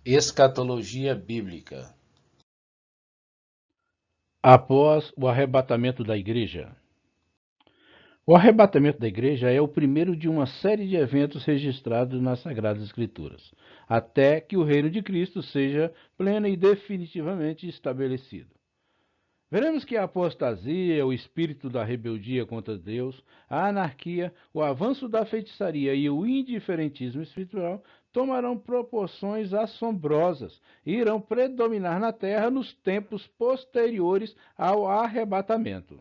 Escatologia bíblica. Após o arrebatamento da igreja. O arrebatamento da igreja é o primeiro de uma série de eventos registrados nas Sagradas Escrituras, até que o reino de Cristo seja pleno e definitivamente estabelecido. Veremos que a apostasia, o espírito da rebeldia contra Deus, a anarquia, o avanço da feitiçaria e o indiferentismo espiritual tomarão proporções assombrosas e irão predominar na terra nos tempos posteriores ao arrebatamento.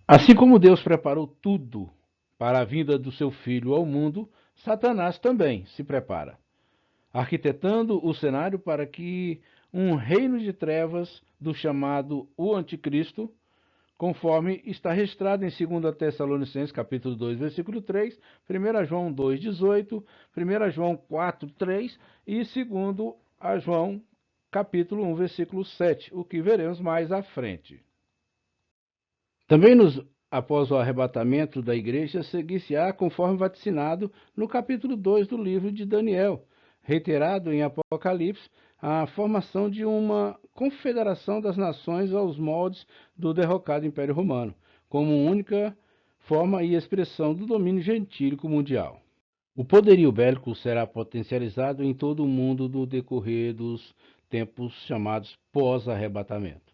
Assim como Deus preparou tudo para a vinda do seu Filho ao mundo, Satanás também se prepara, arquitetando o cenário para que um reino de trevas do chamado o Anticristo, conforme está registrado em 2 Tessalonicenses capítulo 2, versículo 3, 1 João 2, 18, 1 João 4, 3 e 2 João capítulo 1, versículo 7, o que veremos mais à frente. Também após o arrebatamento da igreja, seguir-se-á conforme vaticinado no capítulo 2 do livro de Daniel, reiterado em Apocalipse, a formação de uma confederação das nações aos moldes do derrocado Império Romano, como única forma e expressão do domínio gentílico mundial. O poderio bélico será potencializado em todo o mundo no decorrer dos tempos chamados pós-arrebatamento,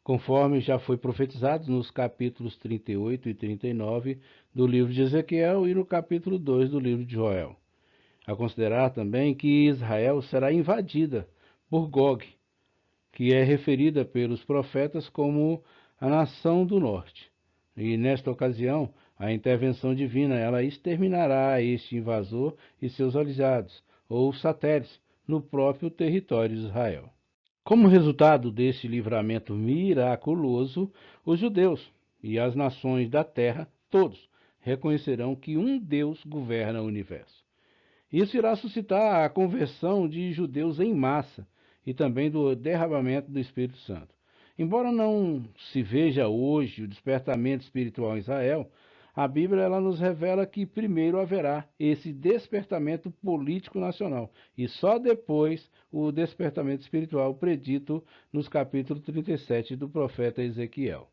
conforme já foi profetizado nos capítulos 38 e 39 do livro de Ezequiel e no capítulo 2 do livro de Joel. A considerar também que Israel será invadida por Gog, que é referida pelos profetas como a nação do norte. E nesta ocasião, a intervenção divina ela exterminará este invasor e seus aliados, ou satélites, no próprio território de Israel. Como resultado deste livramento miraculoso, os judeus e as nações da terra, todos, reconhecerão que um Deus governa o universo. Isso irá suscitar a conversão de judeus em massa e também do derramamento do Espírito Santo. Embora não se veja hoje o despertamento espiritual em Israel, a Bíblia ela nos revela que primeiro haverá esse despertamento político nacional e só depois o despertamento espiritual predito nos capítulos 37 do profeta Ezequiel.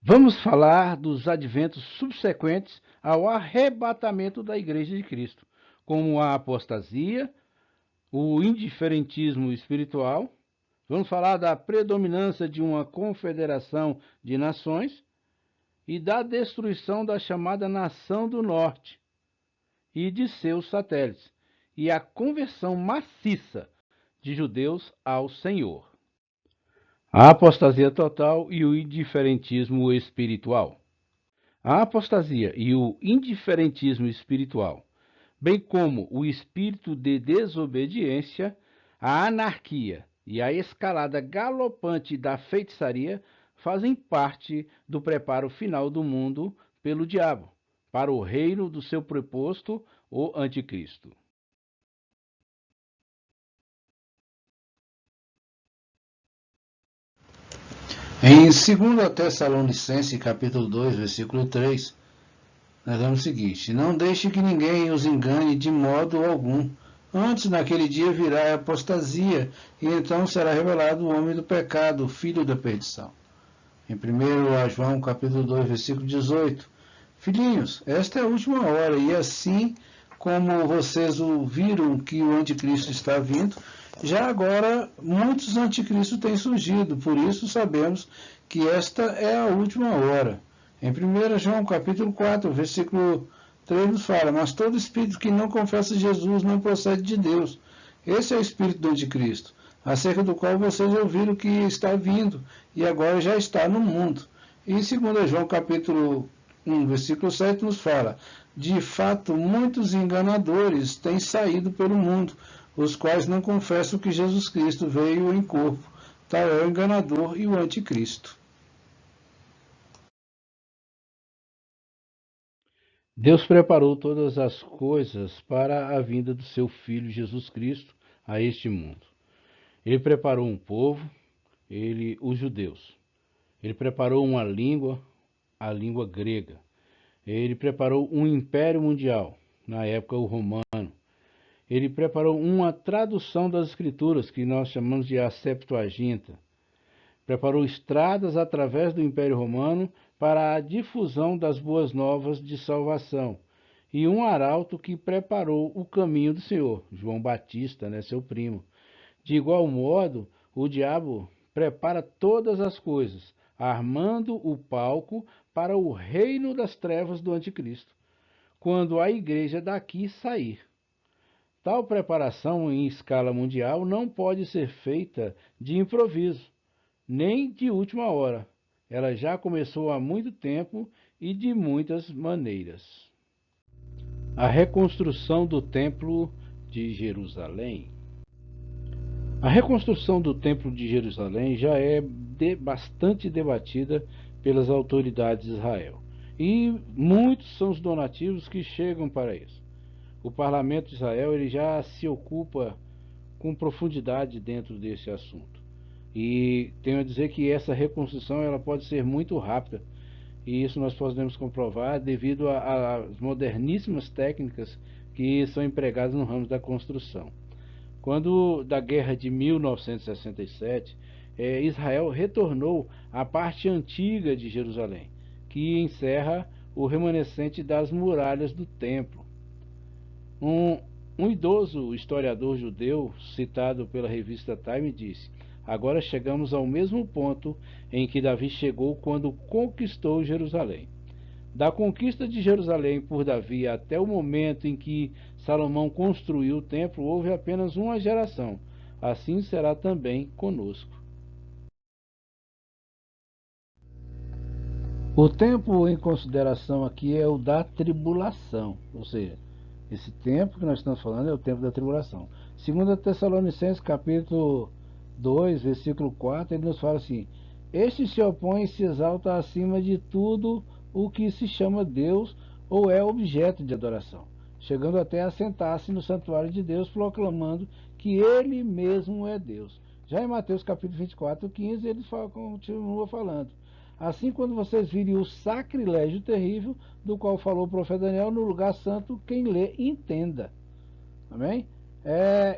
Vamos falar dos adventos subsequentes ao arrebatamento da Igreja de Cristo, como a apostasia, o indiferentismo espiritual. Vamos falar da predominância de uma confederação de nações e da destruição da chamada Nação do Norte e de seus satélites, e a conversão maciça de judeus ao Senhor. A apostasia total e o indiferentismo espiritual. A apostasia e o indiferentismo espiritual, bem como o espírito de desobediência, a anarquia e a escalada galopante da feitiçaria fazem parte do preparo final do mundo pelo diabo, para o reino do seu preposto, o Anticristo. Em 2 Tessalonicenses, capítulo 2, versículo 3, nós vemos o seguinte: não deixe que ninguém os engane de modo algum. Antes, naquele dia, virá a apostasia, e então será revelado o homem do pecado, o filho da perdição. Em 1 João, capítulo 2, versículo 18. Filhinhos, esta é a última hora, e assim como vocês ouviram que o anticristo está vindo, já agora muitos anticristos têm surgido, por isso sabemos que esta é a última hora. Em 1 João capítulo 4, versículo 3 nos fala: mas todo espírito que não confessa Jesus não procede de Deus. Esse é o espírito do anticristo, acerca do qual vocês ouviram que está vindo e agora já está no mundo. E em 2 João capítulo 1, versículo 7 nos fala: de fato, muitos enganadores têm saído pelo mundo, os quais não confessam que Jesus Cristo veio em corpo. Tal é o enganador e o anticristo. Deus preparou todas as coisas para a vinda do seu Filho Jesus Cristo a este mundo. Ele preparou um povo, os judeus. Ele preparou uma língua, a língua grega. Ele preparou um império mundial, na época o romano. Ele preparou uma tradução das Escrituras, que nós chamamos de a Septuaginta. Preparou estradas através do Império Romano para a difusão das boas novas de salvação. E um arauto que preparou o caminho do Senhor, João Batista, seu primo. De igual modo, o diabo prepara todas as coisas, armando o palco para o reino das trevas do anticristo, quando a igreja daqui sair. Tal preparação em escala mundial não pode ser feita de improviso, nem de última hora. Ela já começou há muito tempo e de muitas maneiras. A reconstrução do Templo de Jerusalém. A reconstrução do Templo de Jerusalém já é bastante debatida pelas autoridades de Israel, e muitos são os donativos que chegam para isso. O parlamento de Israel ele já se ocupa com profundidade dentro desse assunto. E tenho a dizer que essa reconstrução ela pode ser muito rápida, e isso nós podemos comprovar devido às moderníssimas técnicas que são empregadas no ramo da construção. Quando da guerra de 1967, Israel retornou à parte antiga de Jerusalém, que encerra o remanescente das muralhas do templo. Um idoso historiador judeu, citado pela revista Time, disse: agora chegamos ao mesmo ponto em que Davi chegou quando conquistou Jerusalém. Da conquista de Jerusalém por Davi até o momento em que Salomão construiu o templo, houve apenas uma geração. Assim será também conosco. O tempo em consideração aqui é o da tribulação, ou seja, esse tempo que nós estamos falando é o tempo da tribulação. 2 Tessalonicenses capítulo 2, versículo 4, ele nos fala assim: este se opõe e se exalta acima de tudo o que se chama Deus ou é objeto de adoração, chegando até a sentar-se no santuário de Deus, proclamando que ele mesmo é Deus. Já em Mateus capítulo 24, 15, ele continua falando: assim, quando vocês virem o sacrilégio terrível do qual falou o profeta Daniel no lugar santo, quem lê, entenda. Amém?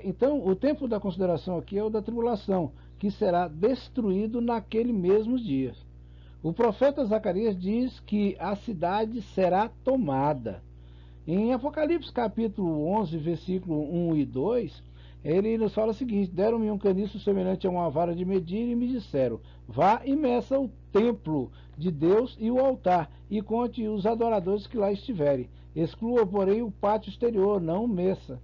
Então, o tempo da consideração aqui é o da tribulação, que será destruído naquele mesmos dias. O profeta Zacarias diz que a cidade será tomada. Em Apocalipse capítulo 11, versículo 1 e 2, ele nos fala o seguinte: deram-me um caniço semelhante a uma vara de medir e me disseram: vá e meça o templo de Deus e o altar, e conte os adoradores que lá estiverem. Exclua, porém, o pátio exterior, não o meça,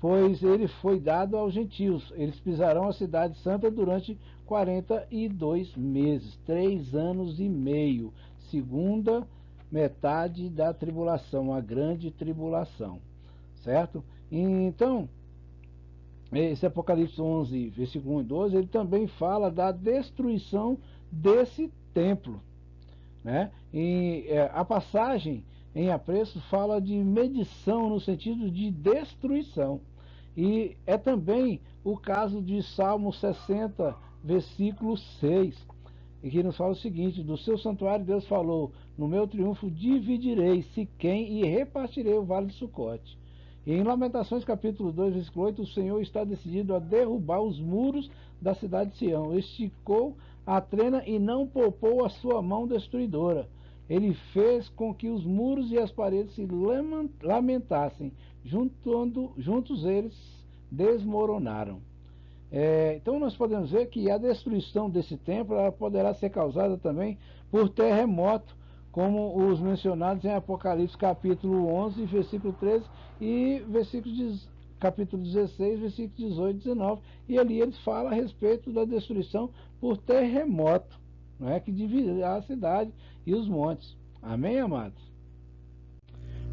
pois ele foi dado aos gentios. Eles pisarão a cidade santa durante 42 meses, 3 anos e meio, segunda metade da tribulação, a grande tribulação, certo? Então, esse Apocalipse 11, versículo 1 e 12, ele também fala da destruição desse templo, né? A passagem em apreço fala de medição no sentido de destruição. E é também o caso de Salmo 60, versículo 6, e que nos fala o seguinte: do seu santuário Deus falou, no meu triunfo dividirei Siquém e repartirei o vale de Sucote. E em Lamentações capítulo 2, versículo 8, o Senhor está decidido a derrubar os muros da cidade de Sião. Esticou a trena e não poupou a sua mão destruidora. Ele fez com que os muros e as paredes se lamentassem, juntos eles desmoronaram. Então nós podemos ver que a destruição desse templo ela poderá ser causada também por terremoto, como os mencionados em Apocalipse capítulo 11, versículo 13 e capítulo 16, versículo 18 e 19. E ali eles falam a respeito da destruição por terremoto, que dividirá a cidade e os montes. Amém, amados?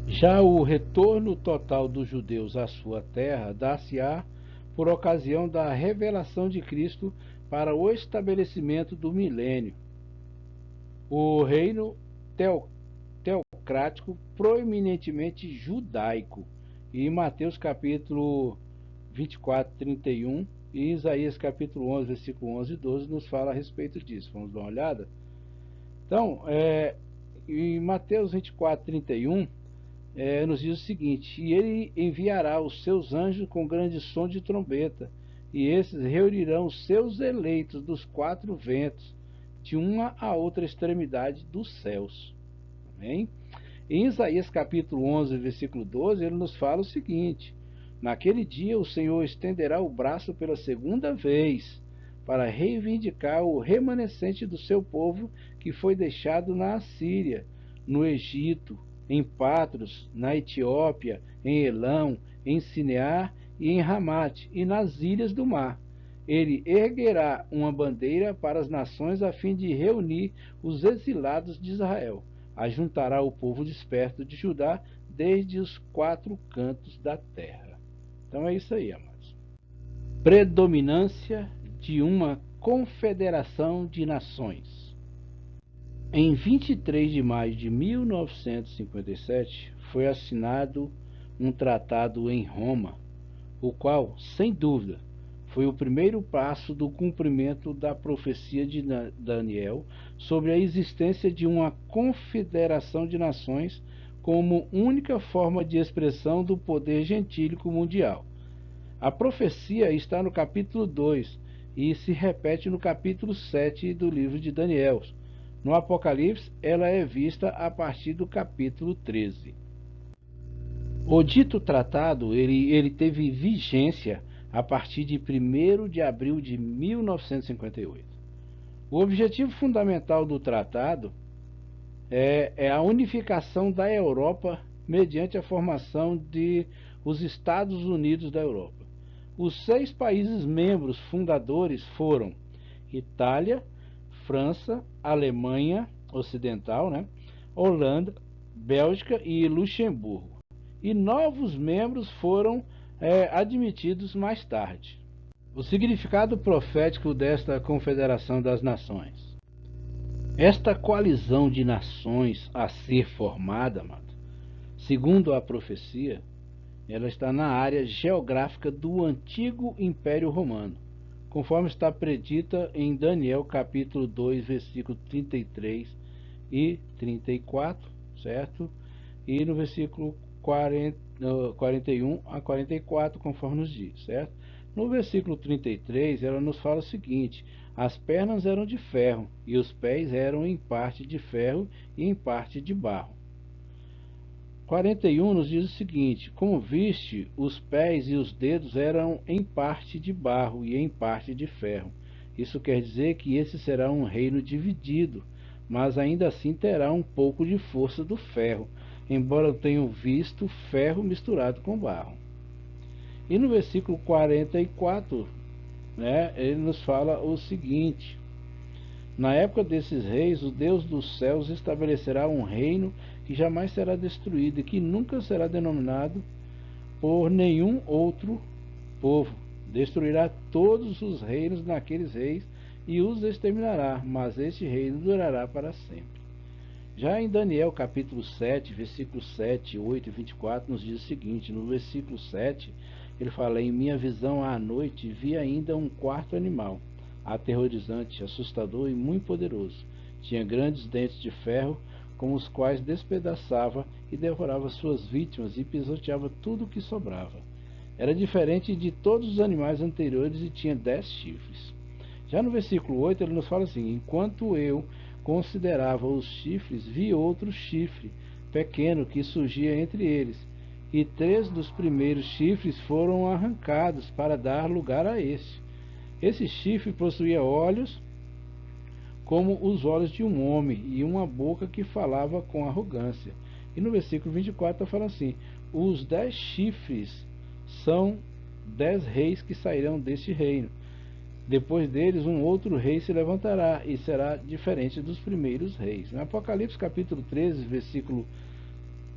Já o retorno total dos judeus à sua terra dar-se-á por ocasião da revelação de Cristo para o estabelecimento do milênio. O reino teocrático proeminentemente judaico. E em Mateus capítulo 24, 31 e Isaías capítulo 11, versículo 11 e 12 nos fala a respeito disso. Vamos dar uma olhada? Então, em Mateus 24, 31, nos diz o seguinte: e ele enviará os seus anjos com grande som de trombeta, e esses reunirão os seus eleitos dos quatro ventos, de uma a outra extremidade dos céus. Amém? Em Isaías capítulo 11, versículo 12, ele nos fala o seguinte: naquele dia o Senhor estenderá o braço pela segunda vez, para reivindicar o remanescente do seu povo que foi deixado na Assíria, no Egito, em Patros, na Etiópia, em Elão, em Sinear e em Ramate, e nas ilhas do mar. Ele erguerá uma bandeira para as nações a fim de reunir os exilados de Israel. Ajuntará o povo disperso de Judá desde os quatro cantos da terra. Então é isso aí, amados. Predominância de uma confederação de nações. Em 23 de maio de 1957 foi assinado um tratado em Roma, o qual, sem dúvida, foi o primeiro passo do cumprimento da profecia de Daniel sobre a existência de uma confederação de nações como única forma de expressão do poder gentílico mundial. A profecia está no capítulo 2 e se repete no capítulo 7 do livro de Daniel. No Apocalipse, ela é vista a partir do capítulo 13. O dito tratado ele teve vigência a partir de 1º de abril de 1958. O objetivo fundamental do tratado é a unificação da Europa mediante a formação de os Estados Unidos da Europa. Os 6 países membros fundadores foram Itália, França, Alemanha Ocidental, Holanda, Bélgica e Luxemburgo. E novos membros foram admitidos mais tarde. O significado profético desta Confederação das Nações. Esta coalizão de nações a ser formada, segundo a profecia, ela está na área geográfica do antigo Império Romano, conforme está predita em Daniel capítulo 2, versículo 33 e 34, certo? E no versículo 41 a 44, conforme nos diz, certo? No versículo 33, ela nos fala o seguinte: as pernas eram de ferro, e os pés eram em parte de ferro e em parte de barro. 41 nos diz o seguinte: como viste, os pés e os dedos eram em parte de barro e em parte de ferro. Isso quer dizer que esse será um reino dividido, mas ainda assim terá um pouco de força do ferro, embora tenham visto ferro misturado com barro. E no versículo 44, ele nos fala o seguinte: na época desses reis, o Deus dos céus estabelecerá um reino que jamais será destruído e que nunca será denominado por nenhum outro povo. Destruirá todos os reinos naqueles reis e os exterminará, mas este reino durará para sempre. Já em Daniel capítulo 7, versículos 7, 8 e 24, nos diz o seguinte: no versículo 7, ele fala: em minha visão à noite vi ainda um quarto animal, aterrorizante, assustador e muito poderoso. Tinha grandes dentes de ferro, com os quais despedaçava e devorava suas vítimas e pisoteava tudo o que sobrava. Era diferente de todos os animais anteriores e tinha 10 chifres. Já no versículo 8 ele nos fala assim: enquanto eu considerava os chifres, vi outro chifre pequeno que surgia entre eles, e 3 dos primeiros chifres foram arrancados para dar lugar a este. Esse chifre possuía olhos como os olhos de um homem e uma boca que falava com arrogância. E no versículo 24 fala assim: os 10 chifres são 10 reis que sairão deste reino. Depois deles um outro rei se levantará e será diferente dos primeiros reis. No Apocalipse capítulo 13, versículo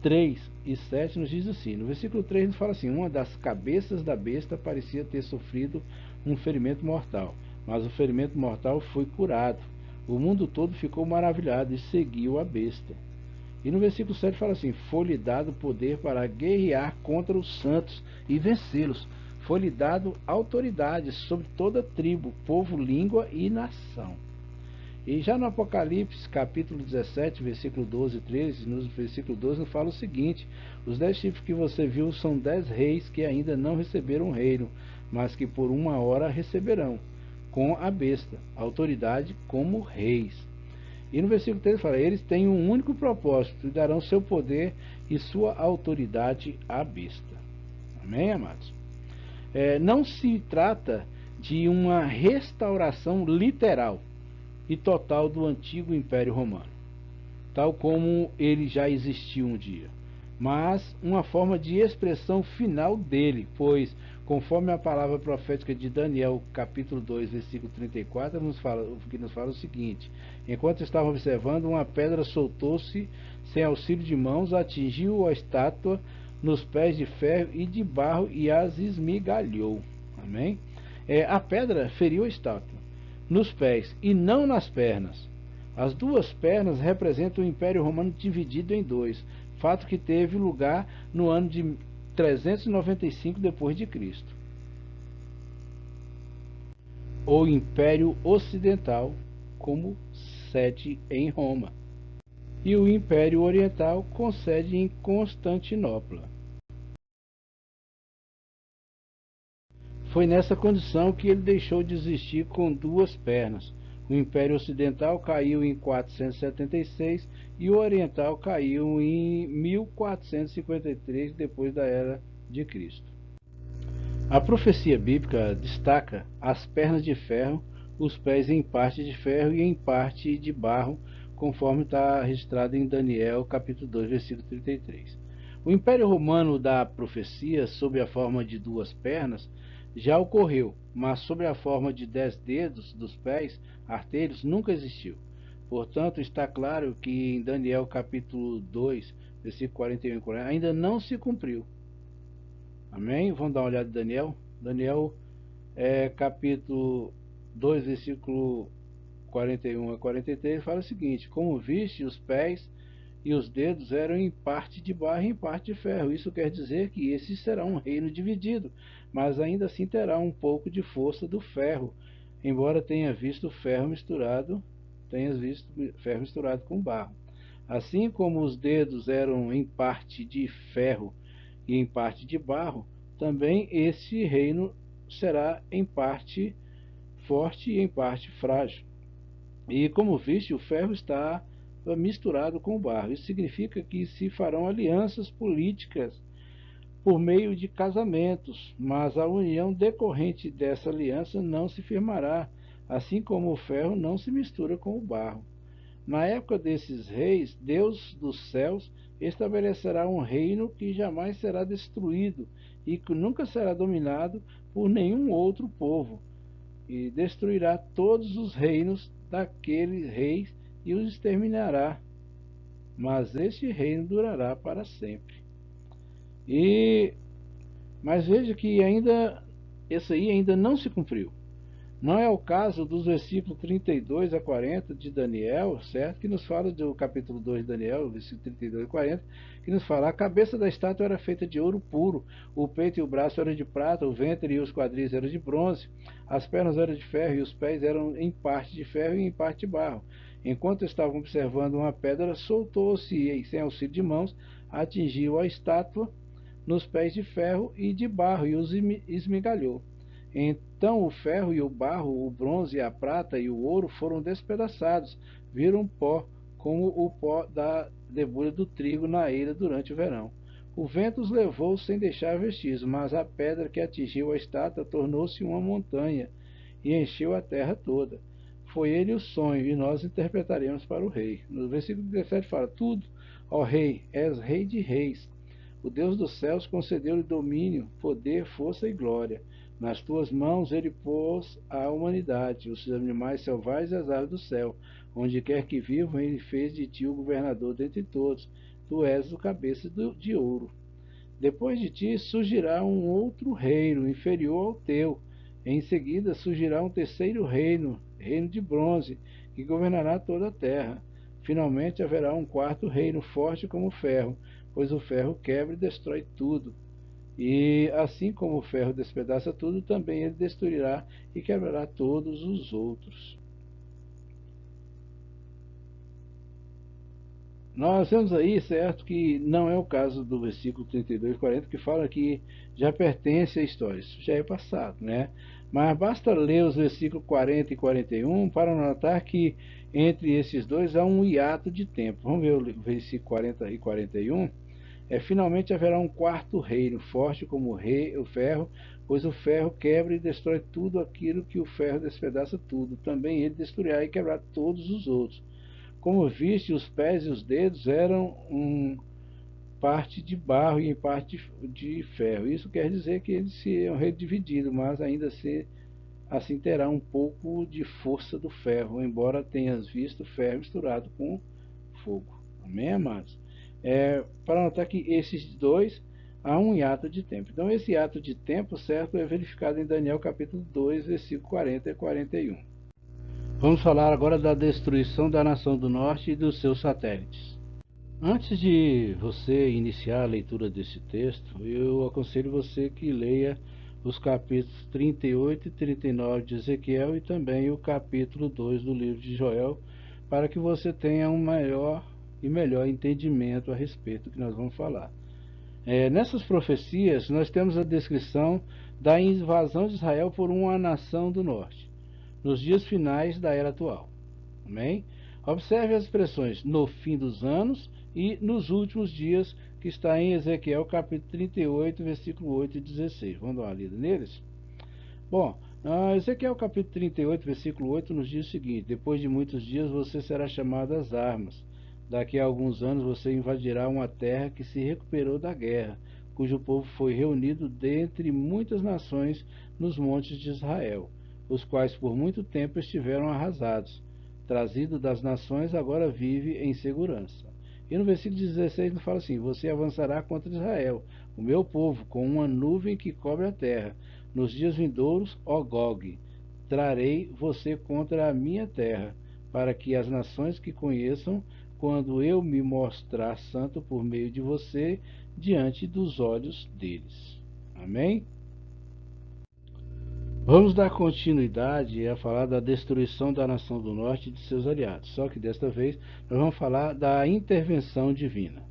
3 e 7 nos diz assim: no versículo 3 nos fala assim: uma das cabeças da besta parecia ter sofrido um ferimento mortal, mas o ferimento mortal foi curado. O mundo todo ficou maravilhado e seguiu a besta. E no versículo 7 fala assim: foi-lhe dado poder para guerrear contra os santos e vencê-los. Foi-lhe dado autoridade sobre toda tribo, povo, língua e nação. E já no Apocalipse, capítulo 17, versículo 12 e 13, no versículo 12 nos fala o seguinte: os 10 chifres que você viu são 10 reis que ainda não receberam o reino, mas que por uma hora receberão, com a besta, autoridade como reis. E no versículo 13 fala: eles têm um único propósito e darão seu poder e sua autoridade à besta. Amém, amados? Não se trata de uma restauração literal e total do antigo Império Romano, tal como ele já existiu um dia, mas uma forma de expressão final dele, pois, conforme a palavra profética de Daniel, capítulo 2, versículo 34, nos fala o seguinte: enquanto estavam observando, uma pedra soltou-se sem auxílio de mãos, atingiu a estátua nos pés de ferro e de barro e as esmigalhou. Amém? A pedra feriu a estátua nos pés e não nas pernas. As duas pernas representam o Império Romano dividido em dois, fato que teve lugar no ano de 395 depois de Cristo. O Império Ocidental como sede em Roma e o Império Oriental com sede em Constantinopla. Foi nessa condição que ele deixou de existir com duas pernas. O Império Ocidental caiu em 476 e o Oriental caiu em 1453 depois da Era de Cristo. A profecia bíblica destaca as pernas de ferro, os pés em parte de ferro e em parte de barro, conforme está registrado em Daniel capítulo 2, versículo 33. O Império Romano da profecia, sob a forma de duas pernas, já ocorreu, mas sob a forma de 10 dedos dos pés, artelhos, nunca existiu. Portanto, está claro que em Daniel capítulo 2, versículo 41 e 40, ainda não se cumpriu. Amém? Vamos dar uma olhada em Daniel. Daniel, capítulo 2, versículo 41 a 43, fala o seguinte: como viste, os pés e os dedos eram em parte de barro e em parte de ferro. Isso quer dizer que esse será um reino dividido, mas ainda assim terá um pouco de força do ferro, embora tenhas visto ferro misturado com barro. Assim como os dedos eram em parte de ferro e em parte de barro, também esse reino será em parte forte e em parte frágil. E como viste, o ferro está misturado com o barro. Isso significa que se farão alianças políticas por meio de casamentos, mas a união decorrente dessa aliança não se firmará, assim como o ferro não se mistura com o barro. Na época desses reis, Deus dos céus estabelecerá um reino que jamais será destruído e que nunca será dominado por nenhum outro povo, e destruirá todos os reinos daqueles reis e os exterminará, mas este reino durará para sempre. Mas veja que esse aí ainda não se cumpriu. Não é o caso dos versículos 32 a 40 de Daniel, certo? Que nos fala do capítulo 2 de Daniel, versículos 32 a 40, que nos fala: a cabeça da estátua era feita de ouro puro, o peito e o braço eram de prata, o ventre e os quadris eram de bronze, as pernas eram de ferro e os pés eram em parte de ferro e em parte de barro. Enquanto estavam observando, uma pedra soltou-se e, sem auxílio de mãos, atingiu a estátua nos pés de ferro e de barro e os esmigalhou. Então o ferro e o barro, o bronze, a prata e o ouro foram despedaçados, viram pó, como o pó da debulha do trigo na eira durante o verão. O vento os levou sem deixar vestígios, mas a pedra que atingiu a estátua tornou-se uma montanha e encheu a terra toda. Foi ele o sonho, e nós interpretaremos para o rei. No versículo 17 fala: tudo, ó rei, és rei de reis. O Deus dos céus concedeu-lhe domínio, poder, força e glória. Nas tuas mãos ele pôs a humanidade, os animais selvagens e as aves do céu. Onde quer que vivam, ele fez de ti o governador dentre todos. Tu és o cabeça de ouro. Depois de ti surgirá um outro reino, inferior ao teu. Em seguida surgirá um terceiro reino, reino de bronze, que governará toda a terra. Finalmente haverá um quarto reino, forte como o ferro, pois o ferro quebra e destrói tudo. E assim como o ferro despedaça tudo, também ele destruirá e quebrará todos os outros. nós vemos aí, certo, que não é o caso do versículo 32 e 40, que fala que já pertence à história, isso já é passado, né? Mas basta ler os versículos 40 e 41 para notar que entre esses dois há um hiato de tempo. Vamos ver o versículo 40 e 41. Finalmente haverá um quarto reino, forte como o ferro, pois o ferro quebra e destrói tudo aquilo que o ferro despedaça tudo. Também ele destruirá e quebrará todos os outros. Como viste, os pés e os dedos eram parte de barro e em parte de ferro. Isso quer dizer que eles seriam redivididos, mas ainda assim terá um pouco de força do ferro, embora tenhas visto ferro misturado com fogo. Amém, amados? Para notar que esses dois há um hiato de tempo. Então, esse hiato de tempo, certo, é verificado em Daniel capítulo 2, versículo 40 e 41. Vamos falar agora da destruição da nação do norte e dos seus satélites. Antes de você iniciar a leitura desse texto, eu aconselho você que leia os capítulos 38 e 39 de Ezequiel e também o capítulo 2 do livro de Joel, para que você tenha um maior e melhor entendimento a respeito do que nós vamos falar. Nessas profecias, nós temos a descrição da invasão de Israel por uma nação do norte, nos dias finais da era atual. Amém? Observe as expressões no fim dos anos e nos últimos dias, que está em Ezequiel capítulo 38, versículo 8 e 16. Vamos dar uma lida neles? Bom, Ezequiel capítulo 38, versículo 8 nos diz o seguinte: depois de muitos dias você será chamado às armas. Daqui a alguns anos você invadirá uma terra que se recuperou da guerra, cujo povo foi reunido dentre muitas nações nos montes de Israel, os quais por muito tempo estiveram arrasados. Trazido das nações, agora vive em segurança. E no versículo 16 ele fala assim: você avançará contra Israel, o meu povo, com uma nuvem que cobre a terra. Nos dias vindouros, ó Gog, trarei você contra a minha terra, para que as nações que conheçam, quando eu me mostrar santo por meio de você, diante dos olhos deles. Amém? Vamos dar continuidade a falar da destruição da nação do norte e de seus aliados, só que desta vez nós vamos falar da intervenção divina.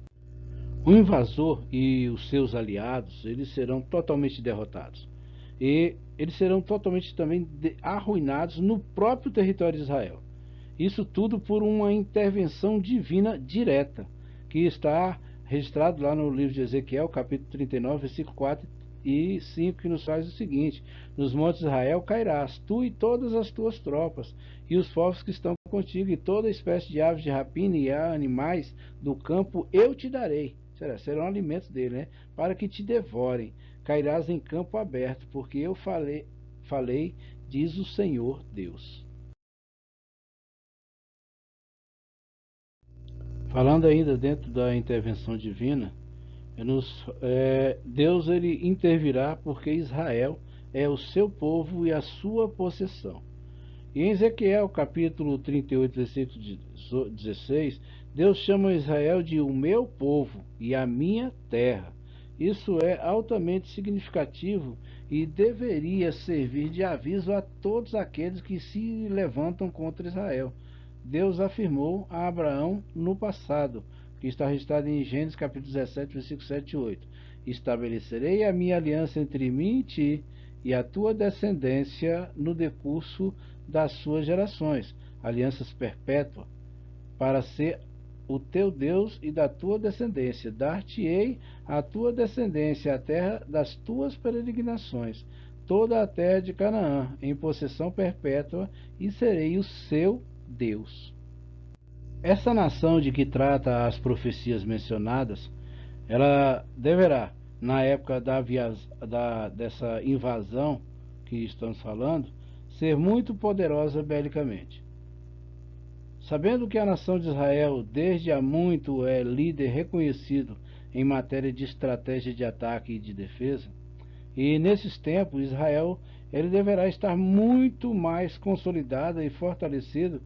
O invasor e os seus aliados, eles serão totalmente derrotados. E eles serão totalmente também arruinados no próprio território de Israel. Isso tudo por uma intervenção divina direta, que está registrado lá no livro de Ezequiel, capítulo 39, versículo 4 e 5, que nos faz o seguinte: nos montes de Israel cairás, tu e todas as tuas tropas, e os povos que estão contigo, e toda espécie de aves de rapina e animais do campo eu te darei. Serão alimentos dele, né? Para que te devorem. Cairás em campo aberto, porque eu falei, diz o Senhor Deus. Falando ainda dentro da intervenção divina, Deus ele intervirá porque Israel é o seu povo e a sua possessão. E em Ezequiel capítulo 38, versículo 16, Deus chama Israel de o meu povo e a minha terra. Isso é altamente significativo e deveria servir de aviso a todos aqueles que se levantam contra Israel. Deus afirmou a Abraão no passado, que está registrado em Gênesis capítulo 17, versículos 7 e 8. Estabelecerei a minha aliança entre mim e ti, e a tua descendência no decurso das suas gerações, alianças perpétuas, para ser o teu Deus e da tua descendência. Dar-te-ei a tua descendência a terra das tuas peregrinações, toda a terra de Canaã, em possessão perpétua, e serei o seu Deus. Essa nação de que trata as profecias mencionadas, ela deverá, na época dessa invasão que estamos falando, ser muito poderosa belicamente. Sabendo que a nação de Israel desde há muito é líder reconhecido em matéria de estratégia de ataque e de defesa, e nesses tempos Israel ele deverá estar muito mais consolidada e fortalecida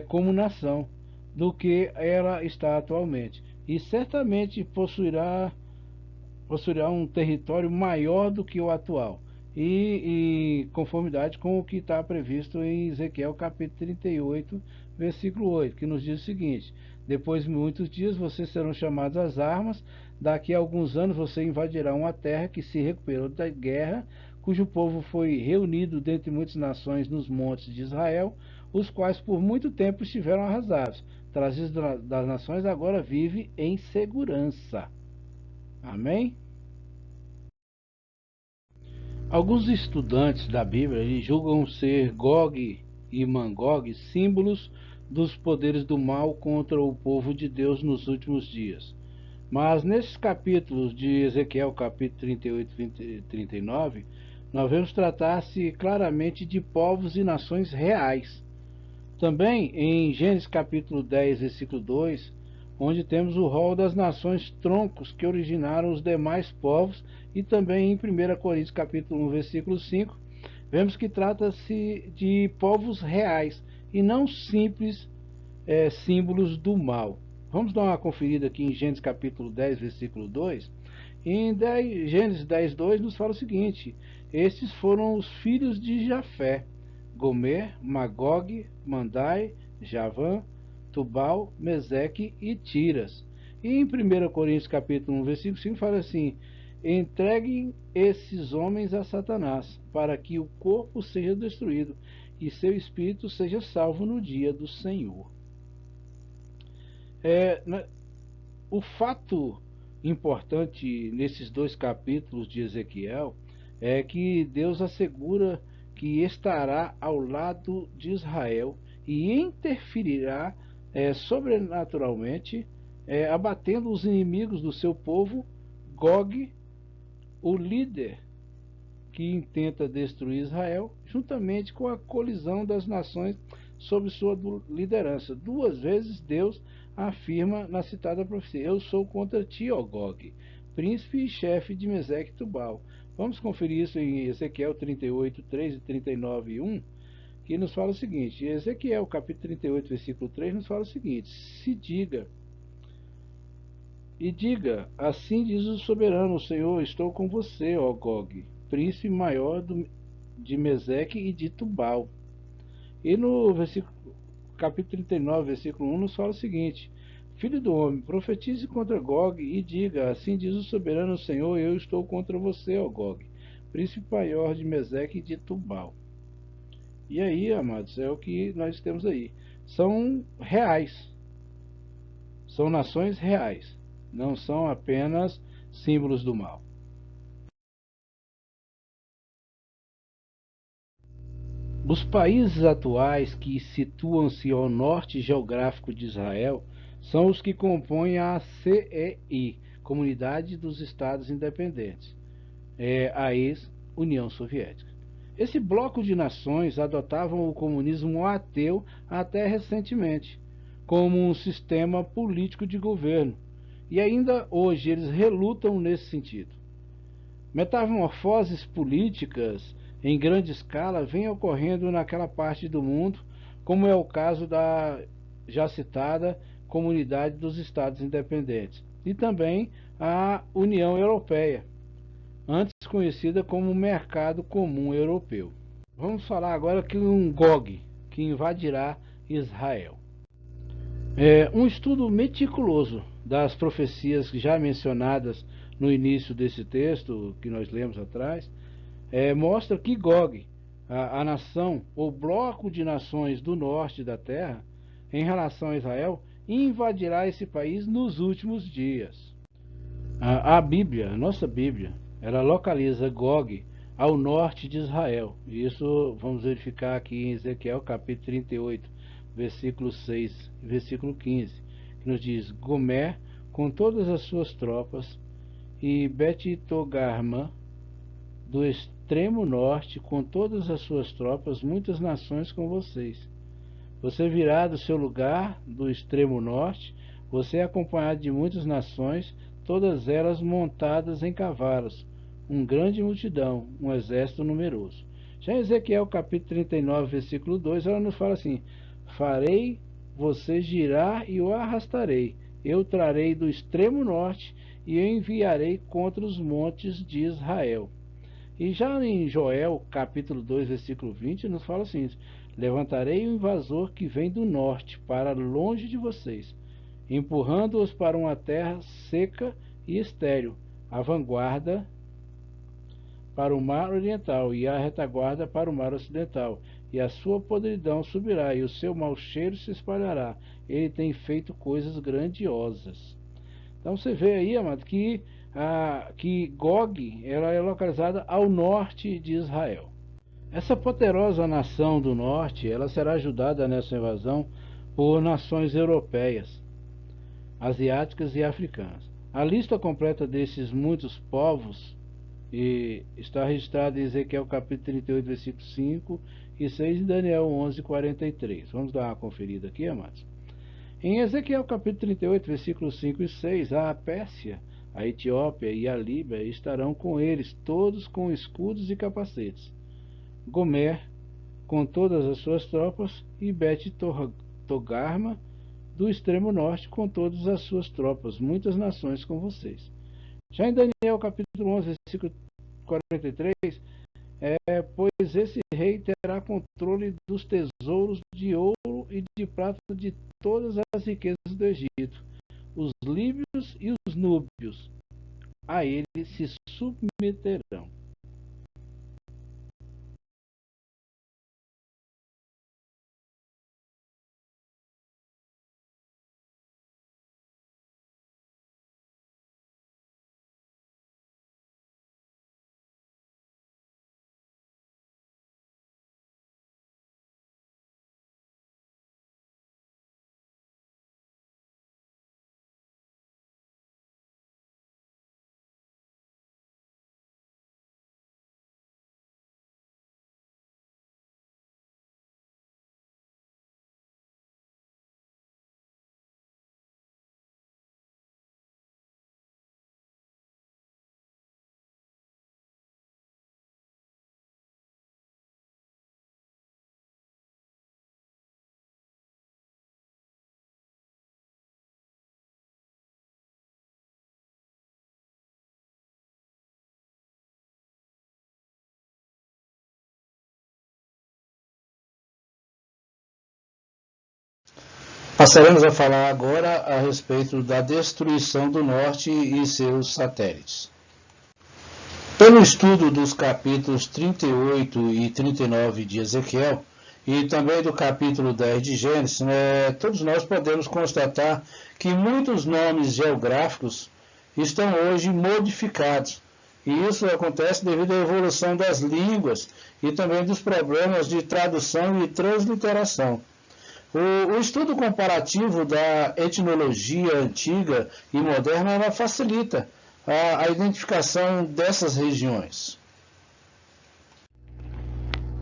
como nação do que ela está atualmente, e certamente possuirá um território maior do que o atual, e em conformidade com o que está previsto em Ezequiel capítulo 38, versículo 8, que nos diz o seguinte: Depois de muitos dias vocês serão chamados às armas. Daqui a alguns anos você invadirá uma terra que se recuperou da guerra, cujo povo foi reunido dentre muitas nações nos montes de Israel, os quais por muito tempo estiveram arrasados. Trazidos das nações, agora vive em segurança. Amém? Alguns estudantes da Bíblia julgam ser Gog e Magog símbolos dos poderes do mal contra o povo de Deus nos últimos dias. Mas nesses capítulos de Ezequiel, capítulo 38 e 39, nós vemos tratar-se claramente de povos e nações reais. Também em Gênesis capítulo 10, versículo 2, onde temos o rol das nações troncos que originaram os demais povos, e também em 1 Coríntios capítulo 1, versículo 5, vemos que trata-se de povos reais e não simples símbolos do mal. Vamos dar uma conferida aqui em Gênesis capítulo 10, versículo 2. Em Gênesis 10, 2 nos fala o seguinte: estes foram os filhos de Jafé: Gomer, Magog, Mandai, Javã, Tubal, Meseque e Tiras. E em 1 Coríntios capítulo 1, versículo 5 fala assim: entreguem esses homens a Satanás, para que o corpo seja destruído e seu espírito seja salvo no dia do Senhor. O fato importante nesses dois capítulos de Ezequiel é que Deus assegura que estará ao lado de Israel e interferirá sobrenaturalmente, abatendo os inimigos do seu povo. Gog, o líder que intenta destruir Israel, juntamente com a colisão das nações sob sua liderança. Duas vezes Deus afirma na citada profecia: eu sou contra ti, ó Gog, príncipe e chefe de Meseque e Tubal. Vamos conferir isso em Ezequiel 38, 3 e 39, 1, que nos fala o seguinte. Ezequiel capítulo 38, versículo 3 nos fala o seguinte: diga, assim diz o soberano, o Senhor, estou com você, ó Gog, príncipe maior de Meseque e de Tubal. E no capítulo 39, versículo 1, nos fala o seguinte: filho do homem, profetize contra Gog e diga, assim diz o soberano Senhor, eu estou contra você, ó Gog, príncipe maior de Meseque e de Tubal. E aí, amados, é o que nós temos aí. São reais. São nações reais. Não são apenas símbolos do mal. Os países atuais que situam-se ao norte geográfico de Israel são os que compõem a CEI, Comunidade dos Estados Independentes, a ex-União Soviética. Esse bloco de nações adotavam o comunismo ateu até recentemente, como um sistema político de governo, e ainda hoje eles relutam nesse sentido. Metamorfoses políticas em grande escala vêm ocorrendo naquela parte do mundo, como é o caso da já citada Comunidade dos Estados Independentes e também a União Europeia, antes conhecida como Mercado Comum Europeu. Vamos falar agora que um Gog, que invadirá Israel. Um estudo meticuloso das profecias já mencionadas no início desse texto que nós lemos atrás, mostra que Gog, a nação ou bloco de nações do norte da terra, em relação a Israel, invadirá esse país nos últimos dias. A Bíblia, a nossa Bíblia, ela localiza Gog ao norte de Israel. Isso vamos verificar aqui em Ezequiel capítulo 38, versículo 6 e versículo 15, que nos diz: Gomer com todas as suas tropas e Bet-Togarmã do extremo norte com todas as suas tropas, muitas nações com vocês. Você virá do seu lugar do extremo norte, você é acompanhado de muitas nações, todas elas montadas em cavalos, uma grande multidão, um exército numeroso. Já em Ezequiel capítulo 39, versículo 2, ela nos fala assim: farei você girar e o arrastarei, eu trarei do extremo norte e eu enviarei contra os montes de Israel. E já em Joel, capítulo 2, versículo 20, nos fala assim: levantarei o invasor que vem do norte para longe de vocês. empurrando-os para uma terra seca e estéril, a vanguarda para o mar oriental e a retaguarda para o mar ocidental. E a sua podridão subirá, e o seu mau cheiro se espalhará. Ele tem feito coisas grandiosas. Então você vê aí, amado, que Gog ela é localizada ao norte de Israel. Essa poderosa nação do norte, ela será ajudada nessa invasão por nações europeias, asiáticas e africanas. A lista completa desses muitos povos está registrada em Ezequiel capítulo 38, versículo 5 e 6 e Daniel 11, 43. Vamos dar uma conferida aqui, amados. Em Ezequiel capítulo 38, versículos 5 e 6, a Pérsia, a Etiópia e a Líbia estarão com eles, todos com escudos e capacetes. Gomer, com todas as suas tropas, e Bet-Togarma, do extremo norte, com todas as suas tropas, muitas nações com vocês. Já em Daniel capítulo 11, versículo 43, pois esse rei terá controle dos tesouros de ouro e de prata de todas as riquezas do Egito, os líbios e os núbios, a ele se submeterão. Passaremos a falar agora a respeito da destruição do norte e seus satélites. Pelo estudo dos capítulos 38 e 39 de Ezequiel, e também do capítulo 10 de Gênesis, todos nós podemos constatar que muitos nomes geográficos estão hoje modificados. E isso acontece devido à evolução das línguas e também dos problemas de tradução e transliteração. O estudo comparativo da etnologia antiga e moderna ela facilita a identificação dessas regiões.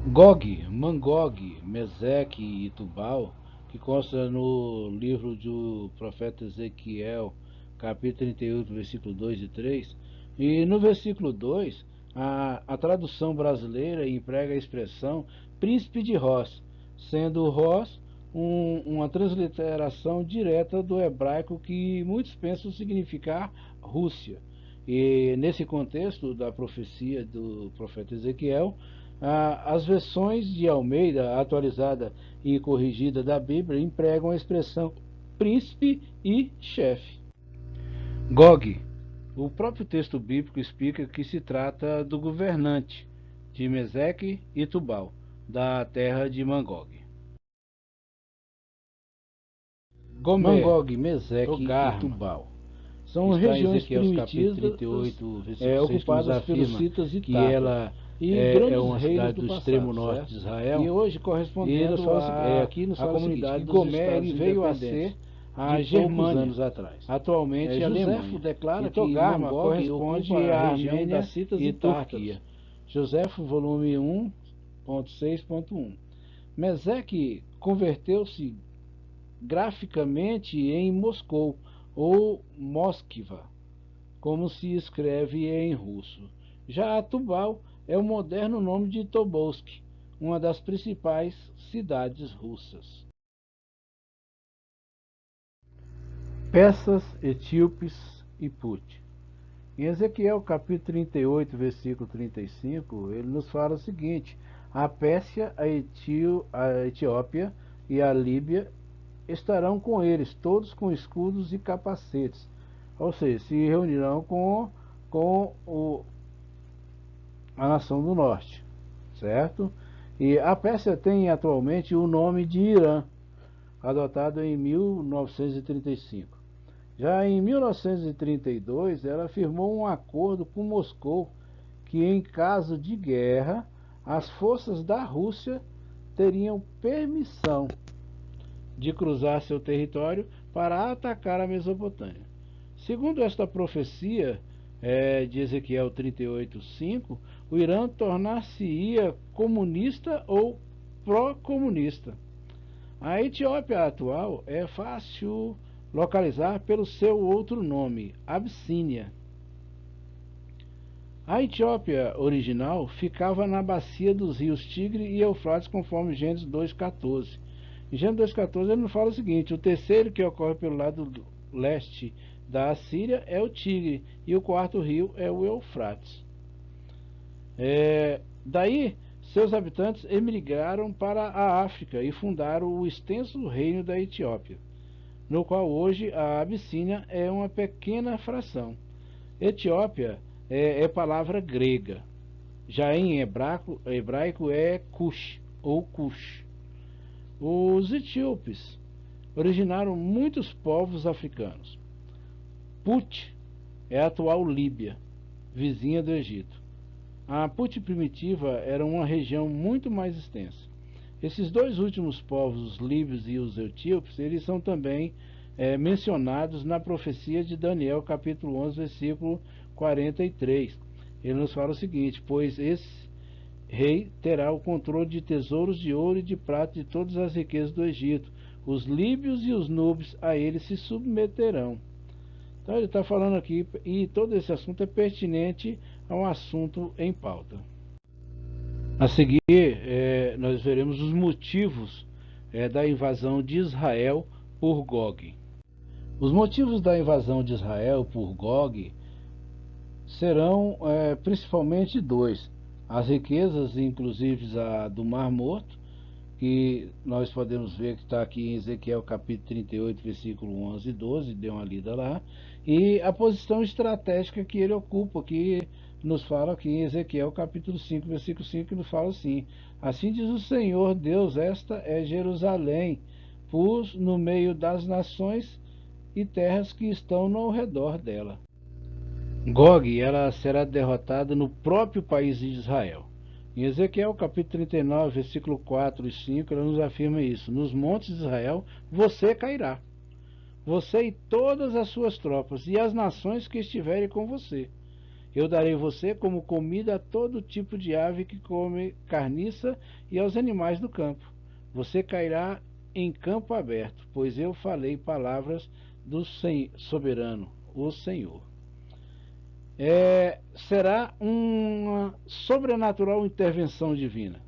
Gog, Magog, Meseque e Tubal, que consta no livro do profeta Ezequiel, capítulo 38, versículo 2 e 3, e no versículo 2, a tradução brasileira emprega a expressão príncipe de Ros, sendo Ros uma transliteração direta do hebraico que muitos pensam significar Rússia. E nesse contexto da profecia do profeta Ezequiel, as versões de Almeida, atualizada e corrigida da Bíblia, empregam a expressão príncipe e chefe. Gog. O próprio texto bíblico explica que se trata do governante de Meseque e Tubal, da terra de Magog. Gomer, Magog, Meseque e Tubal são regiões primitivas 38, ocupadas pelos citas e Tártaros, é uma cidade do extremo norte de Israel, e hoje correspondendo aqui nos comunidade de Gomer veio a ser a Germânia anos atrás. Atualmente a Alemanha. Declara que Togarma corresponde à região da Citas e Turquia. Joséfo, volume 1.6.1. Meseque converteu-se graficamente em Moscou ou Moskva, como se escreve em russo. Já Tubal é o moderno nome de Tobolsk, uma das principais cidades russas. Persas, etíopes e Put. Em Ezequiel capítulo 38, versículo 35, ele nos fala o seguinte: a Pérsia, a Etiópia e a Líbia estarão com eles, todos com escudos e capacetes. Ou seja, se reunirão com a nação do norte, certo? E a Pérsia tem atualmente o nome de Irã, adotado em 1935. Já em 1932, ela firmou um acordo com Moscou que, em caso de guerra, as forças da Rússia teriam permissão de cruzar seu território para atacar a Mesopotâmia. Segundo esta profecia de Ezequiel 38:5, o Irã tornar-se-ia comunista ou pró-comunista. A Etiópia atual é fácil localizar pelo seu outro nome, Abissínia. A Etiópia original ficava na bacia dos rios Tigre e Eufrates, conforme Gênesis 2:14. Em Gênesis 2:14 ele nos fala o seguinte: o terceiro que ocorre pelo lado leste da Assíria é o Tigre, e o quarto rio é o Eufrates. Daí, seus habitantes emigraram para a África e fundaram o extenso reino da Etiópia, no qual hoje a Abissínia é uma pequena fração. Etiópia é palavra grega, já em hebraico é Cush ou Cush. Os etíopes originaram muitos povos africanos. Put é a atual Líbia, vizinha do Egito. A Put primitiva era uma região muito mais extensa. Esses dois últimos povos, os líbios e os etíopes, eles são também mencionados na profecia de Daniel, capítulo 11, versículo 43. Ele nos fala o seguinte: pois esse rei terá o controle de tesouros de ouro e de prata de todas as riquezas do Egito. Os líbios e os núbios a ele se submeterão. Então ele está falando aqui, e todo esse assunto é pertinente ao assunto em pauta. A seguir, nós veremos os motivos da invasão de Israel por Gog. Os motivos da invasão de Israel por Gog serão principalmente dois: as riquezas, inclusive a do Mar Morto, que nós podemos ver que está aqui em Ezequiel capítulo 38, versículo 11 e 12, dê uma lida lá, e a posição estratégica que ele ocupa, que nos fala aqui em Ezequiel capítulo 5, versículo 5, que nos fala assim: assim diz o Senhor Deus, esta é Jerusalém, pus no meio das nações e terras que estão ao redor dela. Gog, ela será derrotada no próprio país de Israel. Em Ezequiel capítulo 39, versículo 4 e 5, ela nos afirma isso: nos montes de Israel você cairá, você e todas as suas tropas, e as nações que estiverem com você. Eu darei você como comida a todo tipo de ave que come carniça e aos animais do campo. Você cairá em campo aberto, pois eu falei palavras do soberano, o Senhor. Será uma sobrenatural intervenção divina.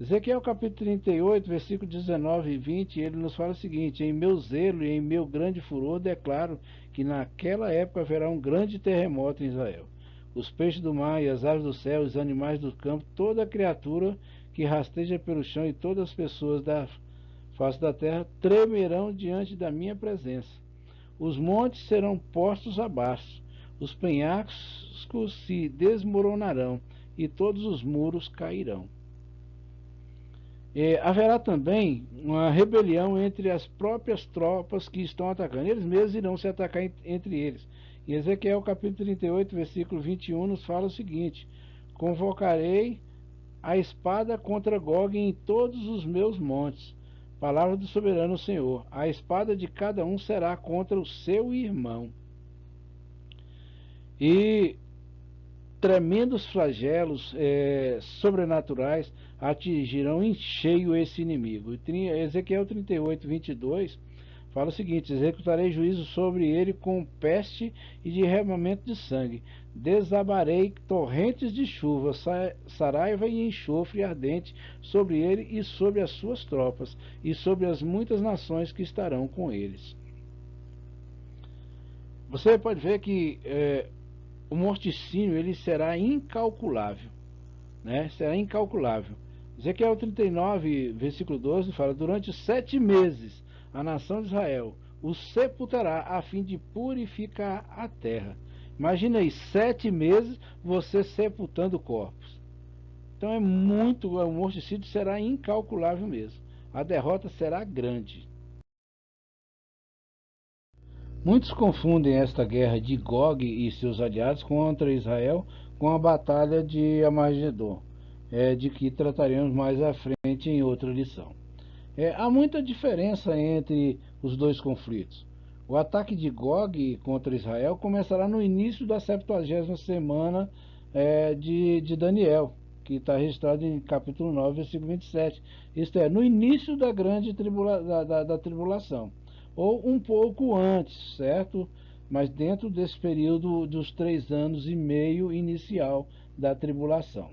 Ezequiel capítulo 38, versículo 19 e 20, ele nos fala o seguinte: em meu zelo e em meu grande furor declaro que naquela época haverá um grande terremoto em Israel. Os peixes do mar e as aves do céu, os animais do campo, toda a criatura que rasteja pelo chão e todas as pessoas da face da terra tremerão diante da minha presença. Os montes serão postos abaixo, os penhascos se desmoronarão e todos os muros cairão. Haverá também uma rebelião entre as próprias tropas que estão atacando. Eles mesmos irão se atacar entre eles. Em Ezequiel capítulo 38, versículo 21, nos fala o seguinte: convocarei a espada contra Gog em todos os meus montes. Palavra do soberano Senhor: a espada de cada um será contra o seu irmão. E tremendos flagelos sobrenaturais atingirão em cheio esse inimigo. Ezequiel 38, 22 fala o seguinte: executarei juízo sobre ele com peste e derramamento de sangue, desabarei torrentes de chuva, saraiva e enxofre ardente sobre ele e sobre as suas tropas e sobre as muitas nações que estarão com eles. Você pode ver que o morticínio ele será incalculável, né? Será incalculável. Ezequiel 39, versículo 12 fala: durante 7 meses a nação de Israel, os sepultará a fim de purificar a terra. Imagina aí, 7 meses você sepultando corpos. Então o morticídio será incalculável mesmo. A derrota será grande. Muitos confundem esta guerra de Gog e seus aliados contra Israel com a batalha de Armagedon, de que trataremos mais à frente em outra lição. Há muita diferença entre os dois conflitos. O ataque de Gog contra Israel começará no início da 70ª semana de Daniel, que está registrado em capítulo 9, versículo 27. Isto é, no início da grande da tribulação, ou um pouco antes, certo? Mas dentro desse período dos 3 anos e meio inicial da tribulação.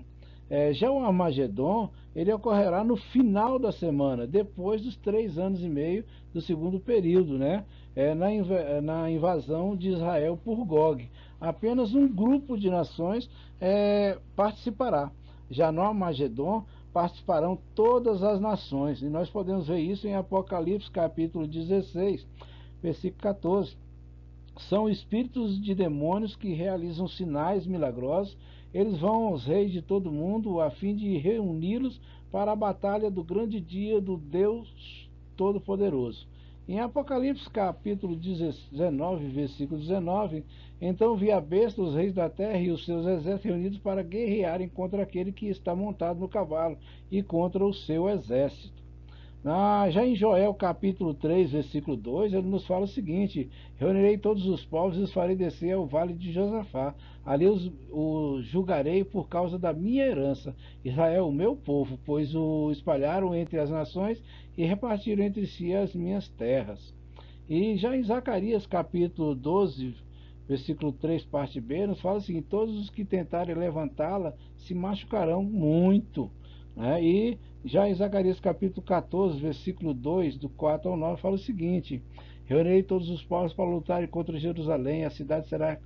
Já o Armagedon, ele ocorrerá no final da semana, depois dos 3 anos e meio do segundo período, né? Na invasão de Israel por Gog. Apenas um grupo de nações participará. Já no Armagedon, participarão todas as nações, e nós podemos ver isso em Apocalipse capítulo 16, versículo 14. São espíritos de demônios que realizam sinais milagrosos. Eles vão aos reis de todo mundo a fim de reuni-los para a batalha do grande dia do Deus Todo-Poderoso. Em Apocalipse capítulo 19, versículo 19, então vi a besta, os reis da terra e os seus exércitos reunidos para guerrearem contra aquele que está montado no cavalo e contra o seu exército. Já em Joel capítulo 3, versículo 2, ele nos fala o seguinte: reunirei todos os povos e os farei descer ao vale de Josafá. Ali os julgarei por causa da minha herança, Israel, o meu povo, pois o espalharam entre as nações e repartiram entre si as minhas terras. E já em Zacarias capítulo 12, versículo 3, parte B, nos fala assim: todos os que tentarem levantá-la se machucarão muito. E já em Zacarias capítulo 14, versículo 2, do 4 ao 9, fala o seguinte: reunirei todos os povos para lutarem contra Jerusalém, a cidade será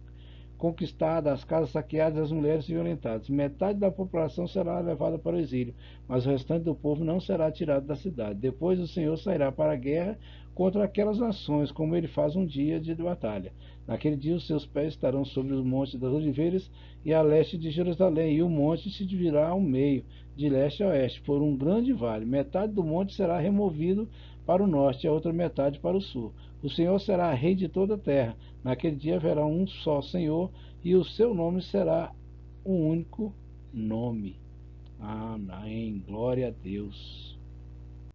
conquistada, as casas saqueadas, as mulheres violentadas. Metade da população será levada para o exílio, mas o restante do povo não será tirado da cidade. Depois o Senhor sairá para a guerra contra aquelas nações, como ele faz um dia de batalha. Naquele dia os seus pés estarão sobre os montes das oliveiras e a leste de Jerusalém, e o monte se dividirá ao meio, de leste a oeste, por um grande vale. Metade do monte será removido para o norte e a outra metade para o sul. O Senhor será rei de toda a terra. Naquele dia haverá um só Senhor, e o seu nome será um único nome. Amém. Glória a Deus.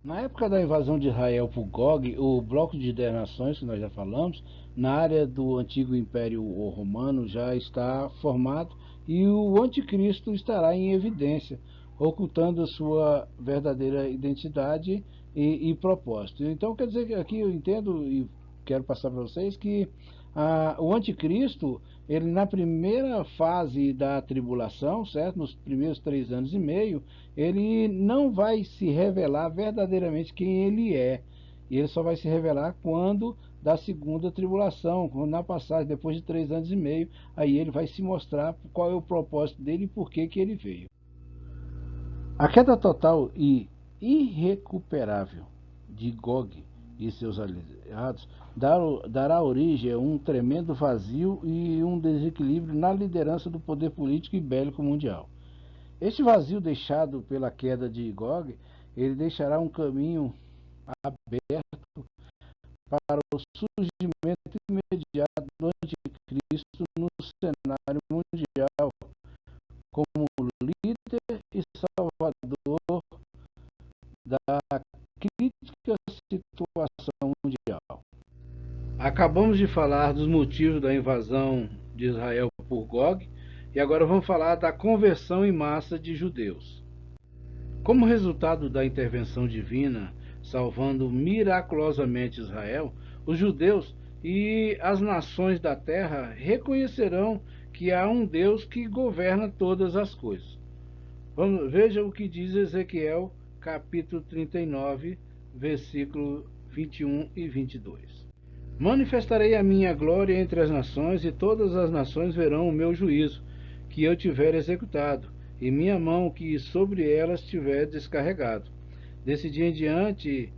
Na época da invasão de Israel por Gog, o bloco de 10 nações, que nós já falamos, na área do antigo Império Romano já está formado, e o anticristo estará em evidência, ocultando a sua verdadeira identidade e propósito. Então quer dizer que aqui eu entendo e quero passar para vocês que o anticristo, ele na primeira fase da tribulação, certo? Nos primeiros 3 anos e meio, ele não vai se revelar verdadeiramente quem ele é. E ele só vai se revelar quando da segunda tribulação, na passagem, depois de 3 anos e meio, aí ele vai se mostrar qual é o propósito dele e por que ele veio. A queda total e irrecuperável de Gog e seus aliados dará origem a um tremendo vazio e um desequilíbrio na liderança do poder político e bélico mundial. Este vazio deixado pela queda de Gog, ele deixará um caminho aberto para o surgimento imediato do anticristo no cenário mundial, como líder e salvador da crítica situação mundial. Acabamos de falar dos motivos da invasão de Israel por Gog, e agora vamos falar da conversão em massa de judeus. Como resultado da intervenção divina, salvando miraculosamente Israel, os judeus e as nações da terra reconhecerão que há um Deus que governa todas as coisas. Veja o que diz Ezequiel, capítulo 39, versículo 21 e 22. Manifestarei a minha glória entre as nações, e todas as nações verão o meu juízo, que eu tiver executado, e minha mão que sobre elas tiver descarregado. Desse dia em diante,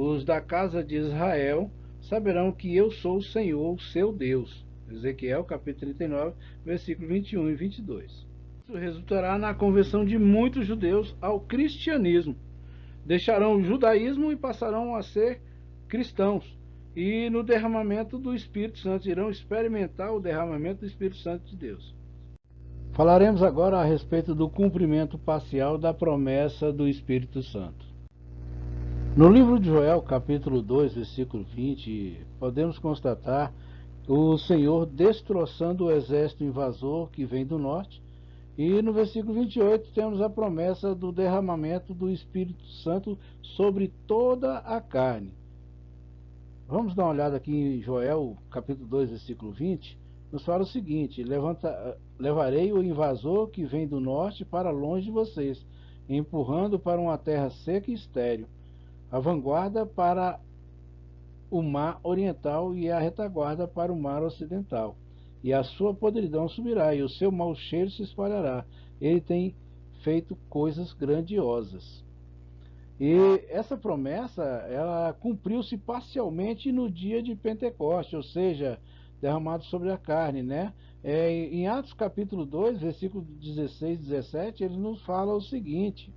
Os da casa de Israel saberão que eu sou o Senhor, seu Deus. Ezequiel capítulo 39, versículos 21 e 22. Isso resultará na conversão de muitos judeus ao cristianismo. Deixarão o judaísmo e passarão a ser cristãos. E no derramamento do Espírito Santo, irão experimentar o derramamento do Espírito Santo de Deus. Falaremos agora a respeito do cumprimento parcial da promessa do Espírito Santo. No livro de Joel, capítulo 2, versículo 20, podemos constatar o Senhor destroçando o exército invasor que vem do norte. E no versículo 28 temos a promessa do derramamento do Espírito Santo sobre toda a carne. Vamos dar uma olhada aqui em Joel, capítulo 2, versículo 20. Nos fala o seguinte: levarei o invasor que vem do norte para longe de vocês, empurrando para uma terra seca e estéril, a vanguarda para o mar oriental e a retaguarda para o mar ocidental. E a sua podridão subirá, e o seu mau cheiro se espalhará. Ele tem feito coisas grandiosas. E essa promessa, ela cumpriu-se parcialmente no dia de Pentecostes, ou seja, derramado sobre a carne, né? Em Atos capítulo 2, versículo 16 e 17, ele nos fala o seguinte: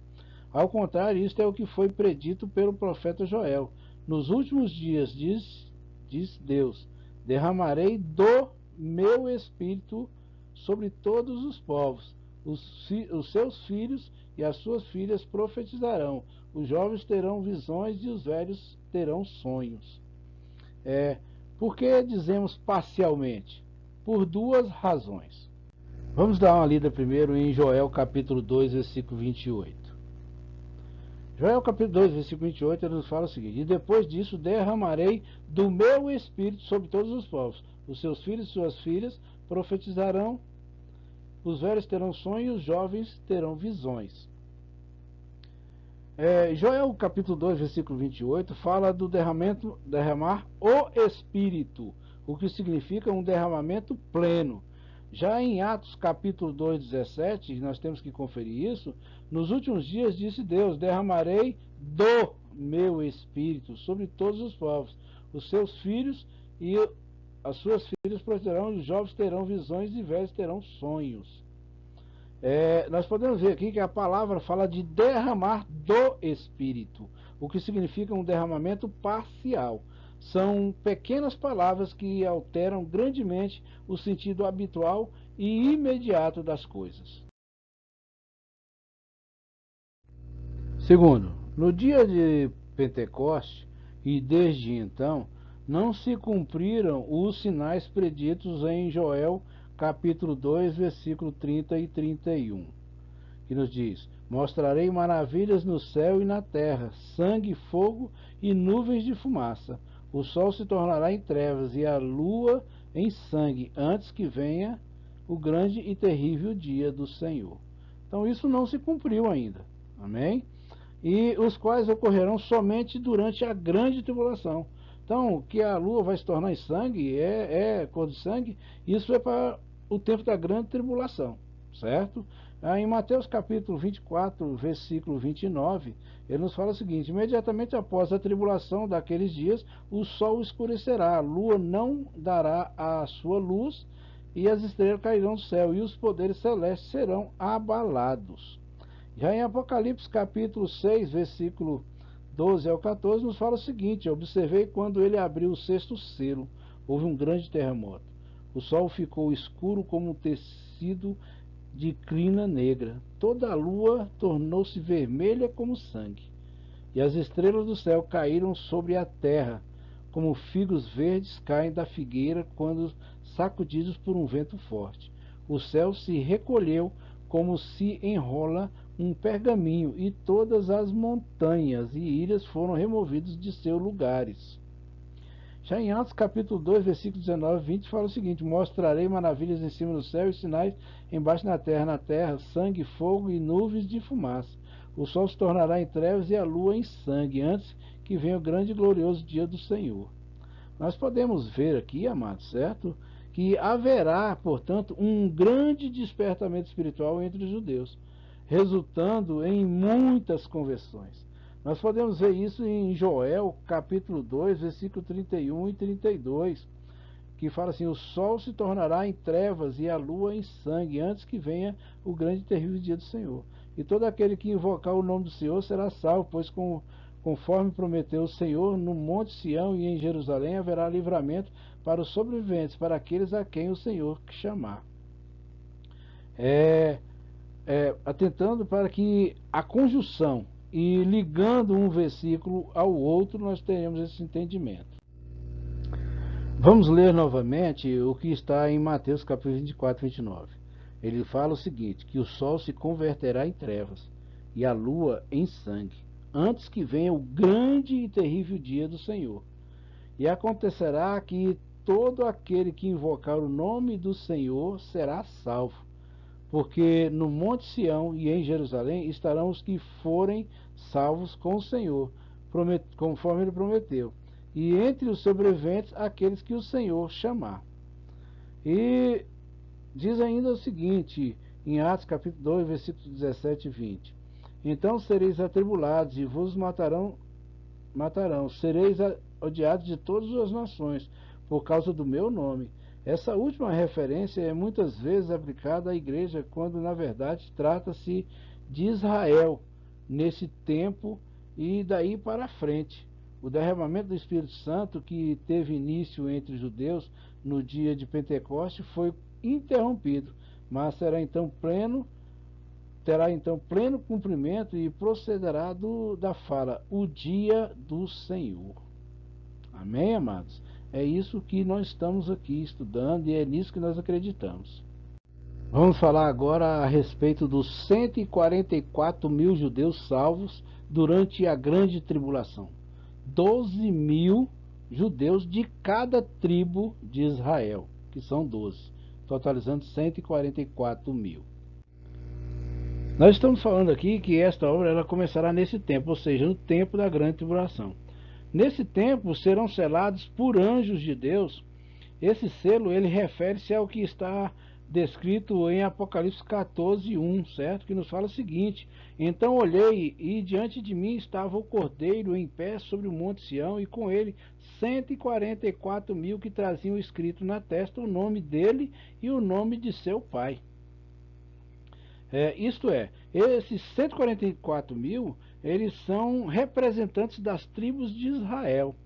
ao contrário, isto é o que foi predito pelo profeta Joel. Nos últimos dias, diz Deus, derramarei do meu espírito sobre todos os povos. Os seus filhos e as suas filhas profetizarão. Os jovens terão visões e os velhos terão sonhos. Por que dizemos parcialmente? Por duas razões. Vamos dar uma lida primeiro em Joel capítulo 2, versículo 28. Joel capítulo 2, versículo 28, ele nos fala o seguinte: e depois disso derramarei do meu espírito sobre todos os povos. Os seus filhos e suas filhas profetizarão, os velhos terão sonhos, os jovens terão visões. Joel capítulo 2, versículo 28, fala do derramar o Espírito, o que significa um derramamento pleno. Já em Atos capítulo 2, 17, nós temos que conferir isso, nos últimos dias disse Deus, derramarei do meu Espírito sobre todos os povos. Os seus filhos e as suas filhas prosperarão, os jovens terão visões e velhos terão sonhos. Nós podemos ver aqui que a palavra fala de derramar do Espírito, o que significa um derramamento parcial. São pequenas palavras que alteram grandemente o sentido habitual e imediato das coisas. Segundo, no dia de Pentecostes e desde então, não se cumpriram os sinais preditos em Joel capítulo 2, versículo 30 e 31, que nos diz: mostrarei maravilhas no céu e na terra, sangue, fogo e nuvens de fumaça. O sol se tornará em trevas e a lua em sangue, antes que venha o grande e terrível dia do Senhor. Então isso não se cumpriu ainda. Amém? E os quais ocorrerão somente durante a grande tribulação. Então, que a lua vai se tornar em sangue, cor de sangue, isso é para o tempo da grande tribulação, certo? Em Mateus capítulo 24, versículo 29, ele nos fala o seguinte: imediatamente após a tribulação daqueles dias, o sol escurecerá, a lua não dará a sua luz, e as estrelas cairão do céu, e os poderes celestes serão abalados. Já em Apocalipse capítulo 6, versículo 12 ao 14, nos fala o seguinte: observei quando ele abriu o sexto selo, houve um grande terremoto. O sol ficou escuro como um tecido de crina negra. Toda a lua tornou-se vermelha como sangue. E as estrelas do céu caíram sobre a terra, como figos verdes caem da figueira quando sacudidos por um vento forte. O céu se recolheu como se enrola um pergaminho, e todas as montanhas e ilhas foram removidas de seus lugares. Já em Atos capítulo 2, versículo 19 e 20, fala o seguinte: mostrarei maravilhas em cima do céu e sinais embaixo na terra, sangue, fogo e nuvens de fumaça. O sol se tornará em trevas e a lua em sangue, antes que venha o grande e glorioso dia do Senhor. Nós podemos ver aqui, amados, certo? Que haverá, portanto, um grande despertamento espiritual entre os judeus, resultando em muitas conversões. Nós podemos ver isso em Joel, capítulo 2, versículo 31 e 32, que fala assim: o sol se tornará em trevas e a lua em sangue, antes que venha o grande e terrível dia do Senhor. E todo aquele que invocar o nome do Senhor será salvo, pois conforme prometeu o Senhor, no monte Sião e em Jerusalém haverá livramento para os sobreviventes, para aqueles a quem o Senhor chamar. Atentando para que a conjunção e ligando um versículo ao outro, nós teremos esse entendimento. Vamos ler novamente o que está em Mateus capítulo 24, 29. Ele fala o seguinte: que o sol se converterá em trevas e a lua em sangue, antes que venha o grande e terrível dia do Senhor. E acontecerá que todo aquele que invocar o nome do Senhor será salvo. Porque no monte Sião e em Jerusalém estarão os que forem salvos com o Senhor, conforme ele prometeu. E entre os sobreviventes, aqueles que o Senhor chamar. E diz ainda o seguinte, em Atos capítulo 2, versículos 17 e 20. Então sereis atribulados e vos matarão, sereis odiados de todas as nações, por causa do meu nome. Essa última referência é muitas vezes aplicada à igreja, quando na verdade trata-se de Israel, nesse tempo e daí para frente. O derramamento do Espírito Santo, que teve início entre os judeus no dia de Pentecoste, foi interrompido, mas terá então pleno cumprimento e procederá da fala, o dia do Senhor. Amém, amados? É isso que nós estamos aqui estudando e é nisso que nós acreditamos. Vamos falar agora a respeito dos 144 mil judeus salvos durante a grande tribulação. 12 mil judeus de cada tribo de Israel, que são 12, totalizando 144 mil. Nós estamos falando aqui que esta obra ela começará nesse tempo, ou seja, no tempo da grande tribulação. Nesse tempo serão selados por anjos de Deus. Esse selo ele refere-se ao que está descrito em Apocalipse 14, 1, certo? Que nos fala o seguinte: então olhei e diante de mim estava o Cordeiro em pé sobre o monte Sião e com ele 144 mil que traziam escrito na testa o nome dele e o nome de seu pai. Isto é, esses 144 mil, eles são representantes das tribos de Israel.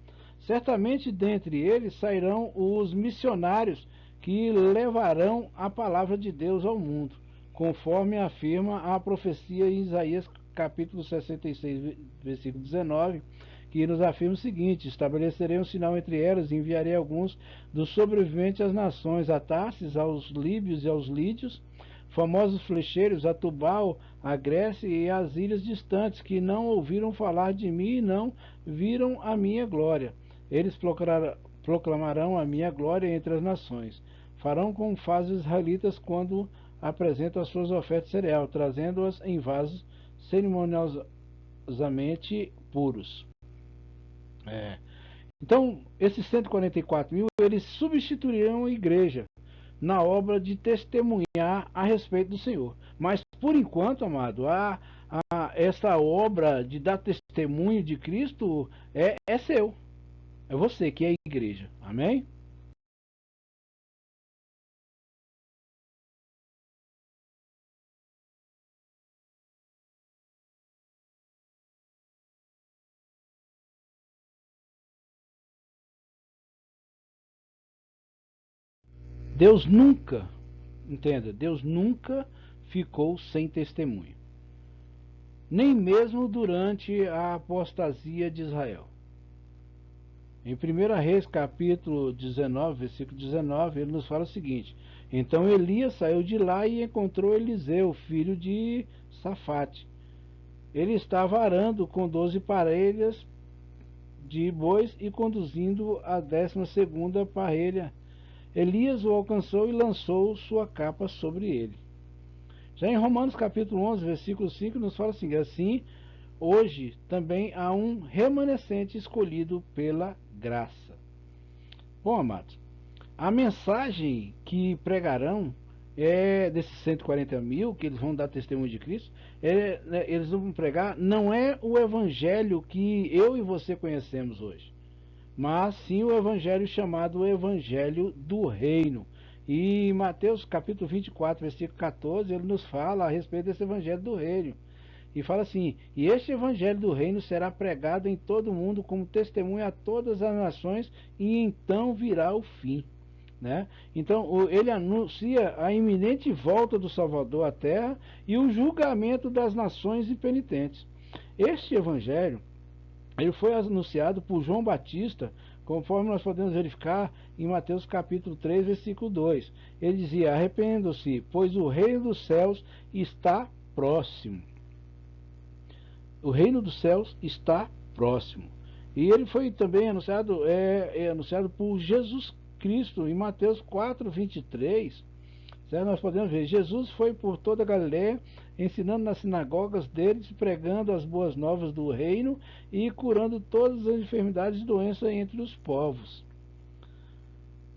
Certamente dentre eles sairão os missionários que levarão a palavra de Deus ao mundo, conforme afirma a profecia em Isaías capítulo 66, versículo 19, que nos afirma o seguinte: estabelecerei um sinal entre elas e enviarei alguns dos sobreviventes às nações, a Tarsis, aos líbios e aos lídios, famosos flecheiros, a Tubal, a Grécia e as ilhas distantes, que não ouviram falar de mim e não viram a minha glória. Eles proclamarão a minha glória entre as nações. Farão como fazem os israelitas quando apresentam as suas ofertas de cereal, trazendo-as em vasos cerimoniosamente puros. Então, esses 144 mil, eles substituirão a igreja na obra de testemunhar a respeito do Senhor. Mas, por enquanto, amado, essa obra de dar testemunho de Cristo é seu. É você que é a igreja. Amém? Deus nunca, entenda, Deus nunca ficou sem testemunho. Nem mesmo durante a apostasia de Israel. Em 1 Reis, capítulo 19, versículo 19, ele nos fala o seguinte: então Elias saiu de lá e encontrou Eliseu, filho de Safate. Ele estava arando com 12 parelhas de bois e conduzindo a 12ª parelha. Elias o alcançou e lançou sua capa sobre ele. Já em Romanos capítulo 11, versículo 5, nos fala assim: hoje também há um remanescente escolhido pela graça. Bom, amados, a mensagem que pregarão, desses 140 mil que eles vão dar testemunho de Cristo, eles vão pregar, não é o evangelho que eu e você conhecemos hoje, mas sim o evangelho chamado Evangelho do Reino. E em Mateus capítulo 24, versículo 14, ele nos fala a respeito desse evangelho do reino. E fala assim: e este evangelho do reino será pregado em todo o mundo como testemunho a todas as nações, e então virá o fim. Né? Então ele anuncia a iminente volta do Salvador à terra e o julgamento das nações impenitentes. Este evangelho ele foi anunciado por João Batista, conforme nós podemos verificar em Mateus capítulo 3, versículo 2. Ele dizia: arrependam-se, pois o reino dos céus está próximo. O reino dos céus está próximo. E ele foi também anunciado, anunciado por Jesus Cristo em Mateus 4, 23. Certo? Nós podemos ver, Jesus foi por toda a Galiléia, ensinando nas sinagogas deles, pregando as boas novas do reino e curando todas as enfermidades e doenças entre os povos.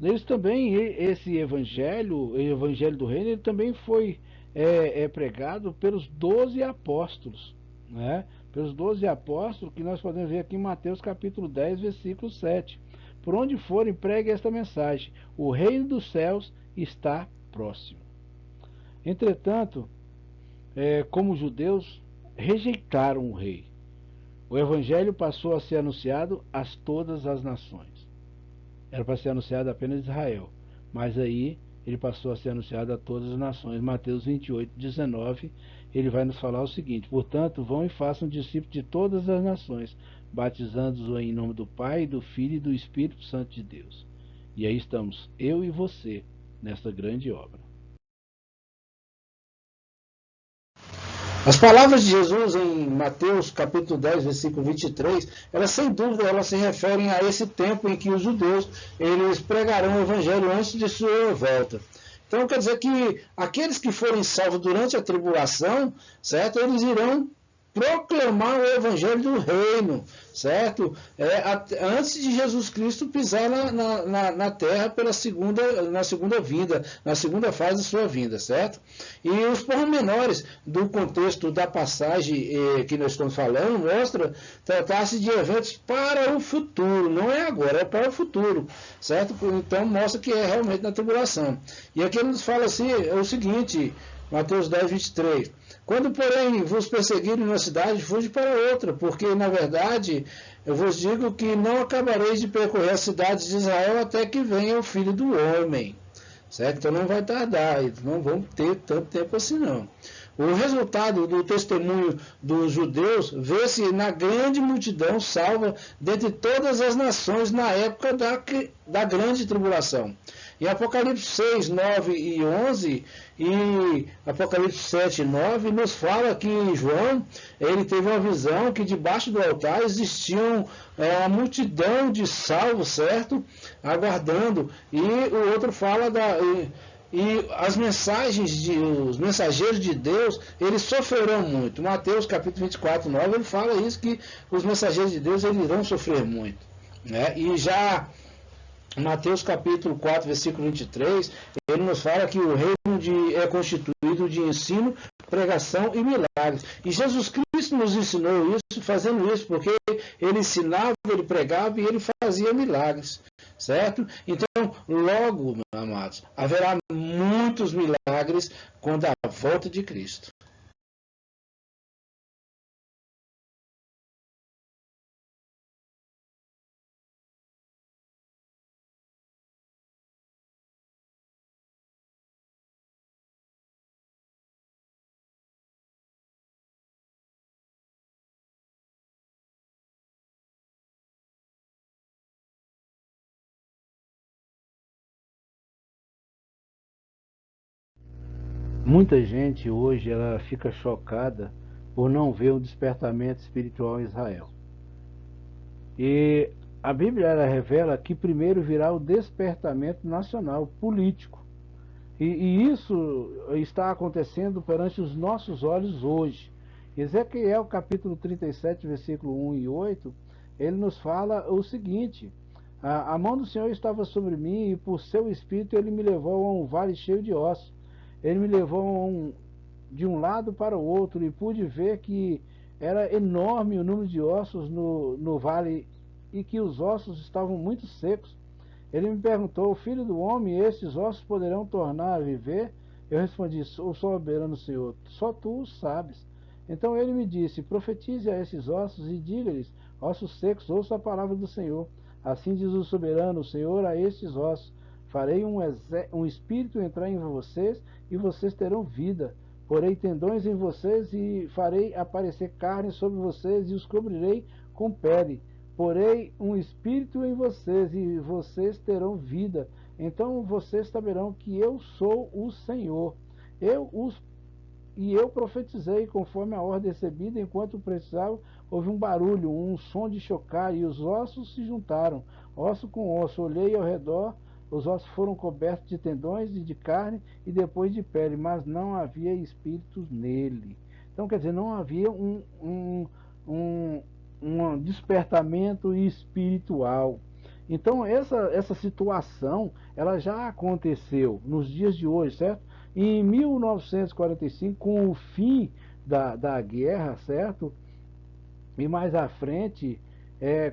Eles também, esse evangelho, o evangelho do reino, ele também foi pregado pelos 12 apóstolos, né? Pelos 12 apóstolos, que nós podemos ver aqui em Mateus capítulo 10, versículo 7. Por onde forem, pregue esta mensagem: o reino dos céus está próximo. Entretanto, como os judeus rejeitaram o rei, o evangelho passou a ser anunciado a todas as nações. Era para ser anunciado apenas a Israel, mas aí ele passou a ser anunciado a todas as nações. Mateus 28, 19, ele vai nos falar o seguinte: portanto, vão e façam discípulos de todas as nações, batizando-os em nome do Pai, do Filho e do Espírito Santo de Deus. E aí estamos, eu e você, nesta grande obra. As palavras de Jesus em Mateus capítulo 10, versículo 23, elas sem dúvida elas se referem a esse tempo em que os judeus eles pregarão o evangelho antes de sua volta. Então quer dizer que aqueles que forem salvos durante a tribulação, certo? Eles irão proclamar o evangelho do reino, certo? Antes de Jesus Cristo pisar na terra na segunda vinda, na segunda fase de sua vinda, certo? E os pormenores do contexto da passagem que nós estamos falando mostra tratar-se de eventos para o futuro, não é agora, é para o futuro, certo? Então mostra que é realmente na tribulação. E aqui ele nos fala assim, é o seguinte, Mateus 10, 23. Quando, porém, vos perseguirem numa cidade, fuge para outra, porque, na verdade, eu vos digo que não acabareis de percorrer as cidades de Israel até que venha o Filho do Homem. Certo? Então não vai tardar, eles não vão ter tanto tempo assim não. O resultado do testemunho dos judeus vê-se na grande multidão salva dentre todas as nações na época da grande tribulação. Em Apocalipse 6, 9 e 11 e Apocalipse 7, 9 nos fala que João ele teve uma visão que debaixo do altar existiam uma multidão de salvos, certo? Aguardando. E o outro fala e as mensagens os mensageiros de Deus, eles sofrerão muito. Mateus capítulo 24, 9, ele fala isso, que os mensageiros de Deus eles irão sofrer muito. Né? E já Mateus capítulo 4, versículo 23, ele nos fala que o reino é constituído de ensino, pregação e milagres. E Jesus Cristo nos ensinou isso, fazendo isso, porque ele ensinava, ele pregava e ele fazia milagres. Certo? Então, logo, meus amados, haverá muitos milagres quando a volta de Cristo. Muita gente hoje ela fica chocada por não ver um despertamento espiritual em Israel. E a Bíblia ela revela que primeiro virá o despertamento nacional político. E isso está acontecendo perante os nossos olhos hoje. Ezequiel capítulo 37, versículo 1 e 8, ele nos fala o seguinte: a mão do Senhor estava sobre mim e por seu espírito ele me levou a um vale cheio de ossos. Ele me levou de um lado para o outro e pude ver que era enorme o número de ossos no vale e que os ossos estavam muito secos. Ele me perguntou: filho do homem, estes ossos poderão tornar a viver? Eu respondi: o soberano Senhor, só tu o sabes. Então ele me disse: profetize a esses ossos e diga-lhes: ossos secos, ouça a palavra do Senhor. Assim diz o soberano Senhor a estes ossos: farei um espírito entrar em vocês e vocês terão vida. Porei tendões em vocês e farei aparecer carne sobre vocês e os cobrirei com pele. Porei um espírito em vocês e vocês terão vida. Então vocês saberão que eu sou o Senhor. Eu profetizei conforme a ordem recebida. Enquanto precisava, houve um barulho, um som de chocar, e os ossos se juntaram, osso com osso. Olhei ao redor, os ossos foram cobertos de tendões e de carne, e depois de pele, mas não havia espíritos nele. Então, quer dizer, não havia um despertamento espiritual. Então, essa situação, ela já aconteceu nos dias de hoje, certo? Em 1945, com o fim da guerra, certo? E mais à frente,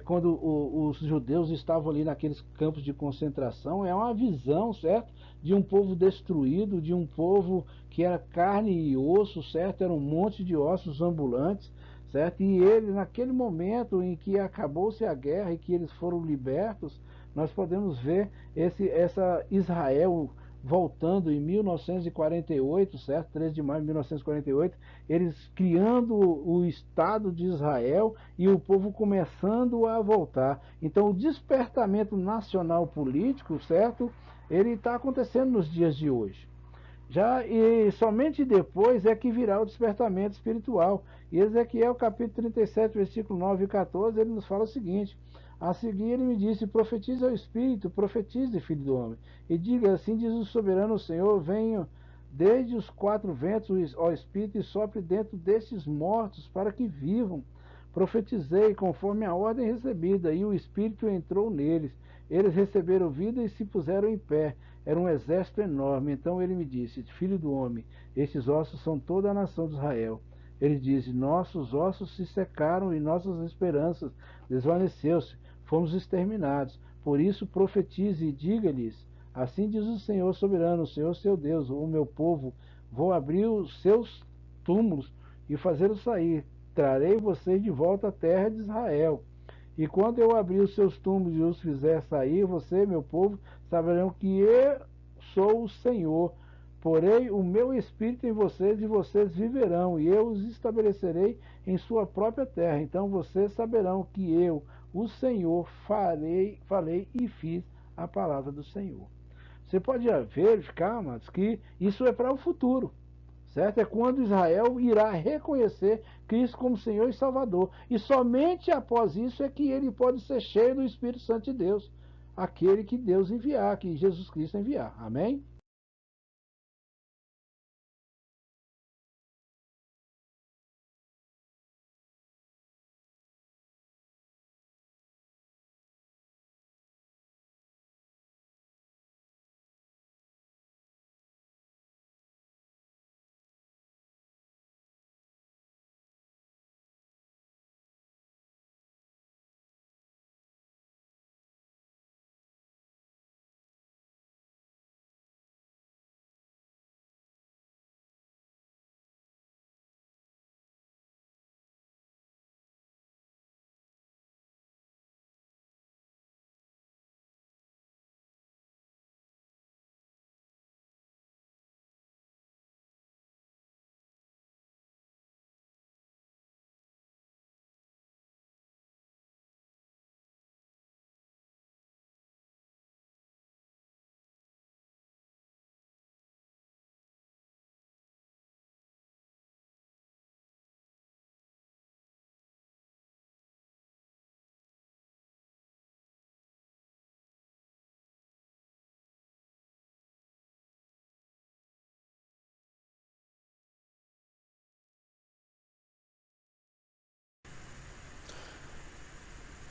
quando os judeus estavam ali naqueles campos de concentração, é uma visão, certo? De um povo destruído, de um povo que era carne e osso, certo? Era um monte de ossos ambulantes, certo? E ele, naquele momento em que acabou-se a guerra e que eles foram libertos, nós podemos ver essa Israel voltando em 1948, certo? 13 de maio de 1948, eles criando o Estado de Israel e o povo começando a voltar. Então, o despertamento nacional político, certo? Ele está acontecendo nos dias de hoje. Já e somente depois é que virá o despertamento espiritual. E Ezequiel capítulo 37, versículo 9 e 14, ele nos fala o seguinte: a seguir ele me disse: profetize ao Espírito, profetize, filho do homem, e diga: assim diz o soberano Senhor, venho desde os quatro ventos ao Espírito e sopre dentro destes mortos para que vivam. Profetizei conforme a ordem recebida, e o Espírito entrou neles. Eles receberam vida e se puseram em pé. Era um exército enorme. Então ele me disse: filho do homem, estes ossos são toda a nação de Israel. Ele disse: nossos ossos se secaram e nossas esperanças desvaneceu-se. Fomos exterminados. Por isso profetize e diga-lhes: assim diz o Senhor soberano, o Senhor seu Deus, o meu povo, vou abrir os seus túmulos e fazê-los sair. Trarei vocês de volta à terra de Israel. E quando eu abrir os seus túmulos e os fizer sair, você, meu povo, saberão que eu sou o Senhor. Porei o meu espírito em vocês e vocês viverão, e eu os estabelecerei em sua própria terra. Então vocês saberão que eu, o Senhor, falei e fiz a palavra do Senhor. Você pode verificar, amados, que isso é para o futuro, certo? É quando Israel irá reconhecer Cristo como Senhor e Salvador. E somente após isso é que ele pode ser cheio do Espírito Santo de Deus, aquele que Deus enviar, que Jesus Cristo enviar. Amém?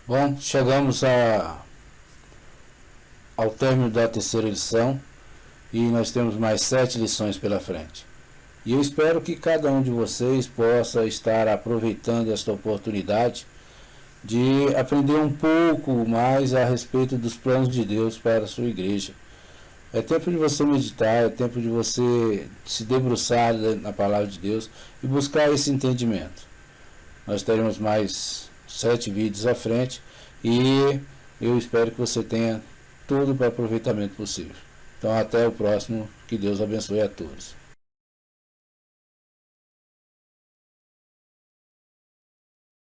Bom, chegamos ao término da terceira lição. e nós temos mais 7 lições pela frente. E eu espero que cada um de vocês possa estar aproveitando esta oportunidade de aprender um pouco mais a respeito dos planos de Deus para a sua igreja. É tempo de você meditar, é tempo de você se debruçar na palavra de Deus e buscar esse entendimento. Nós teremos mais 7 vídeos à frente e eu espero que você tenha todo o aproveitamento possível. Então até o próximo, que Deus abençoe a todos.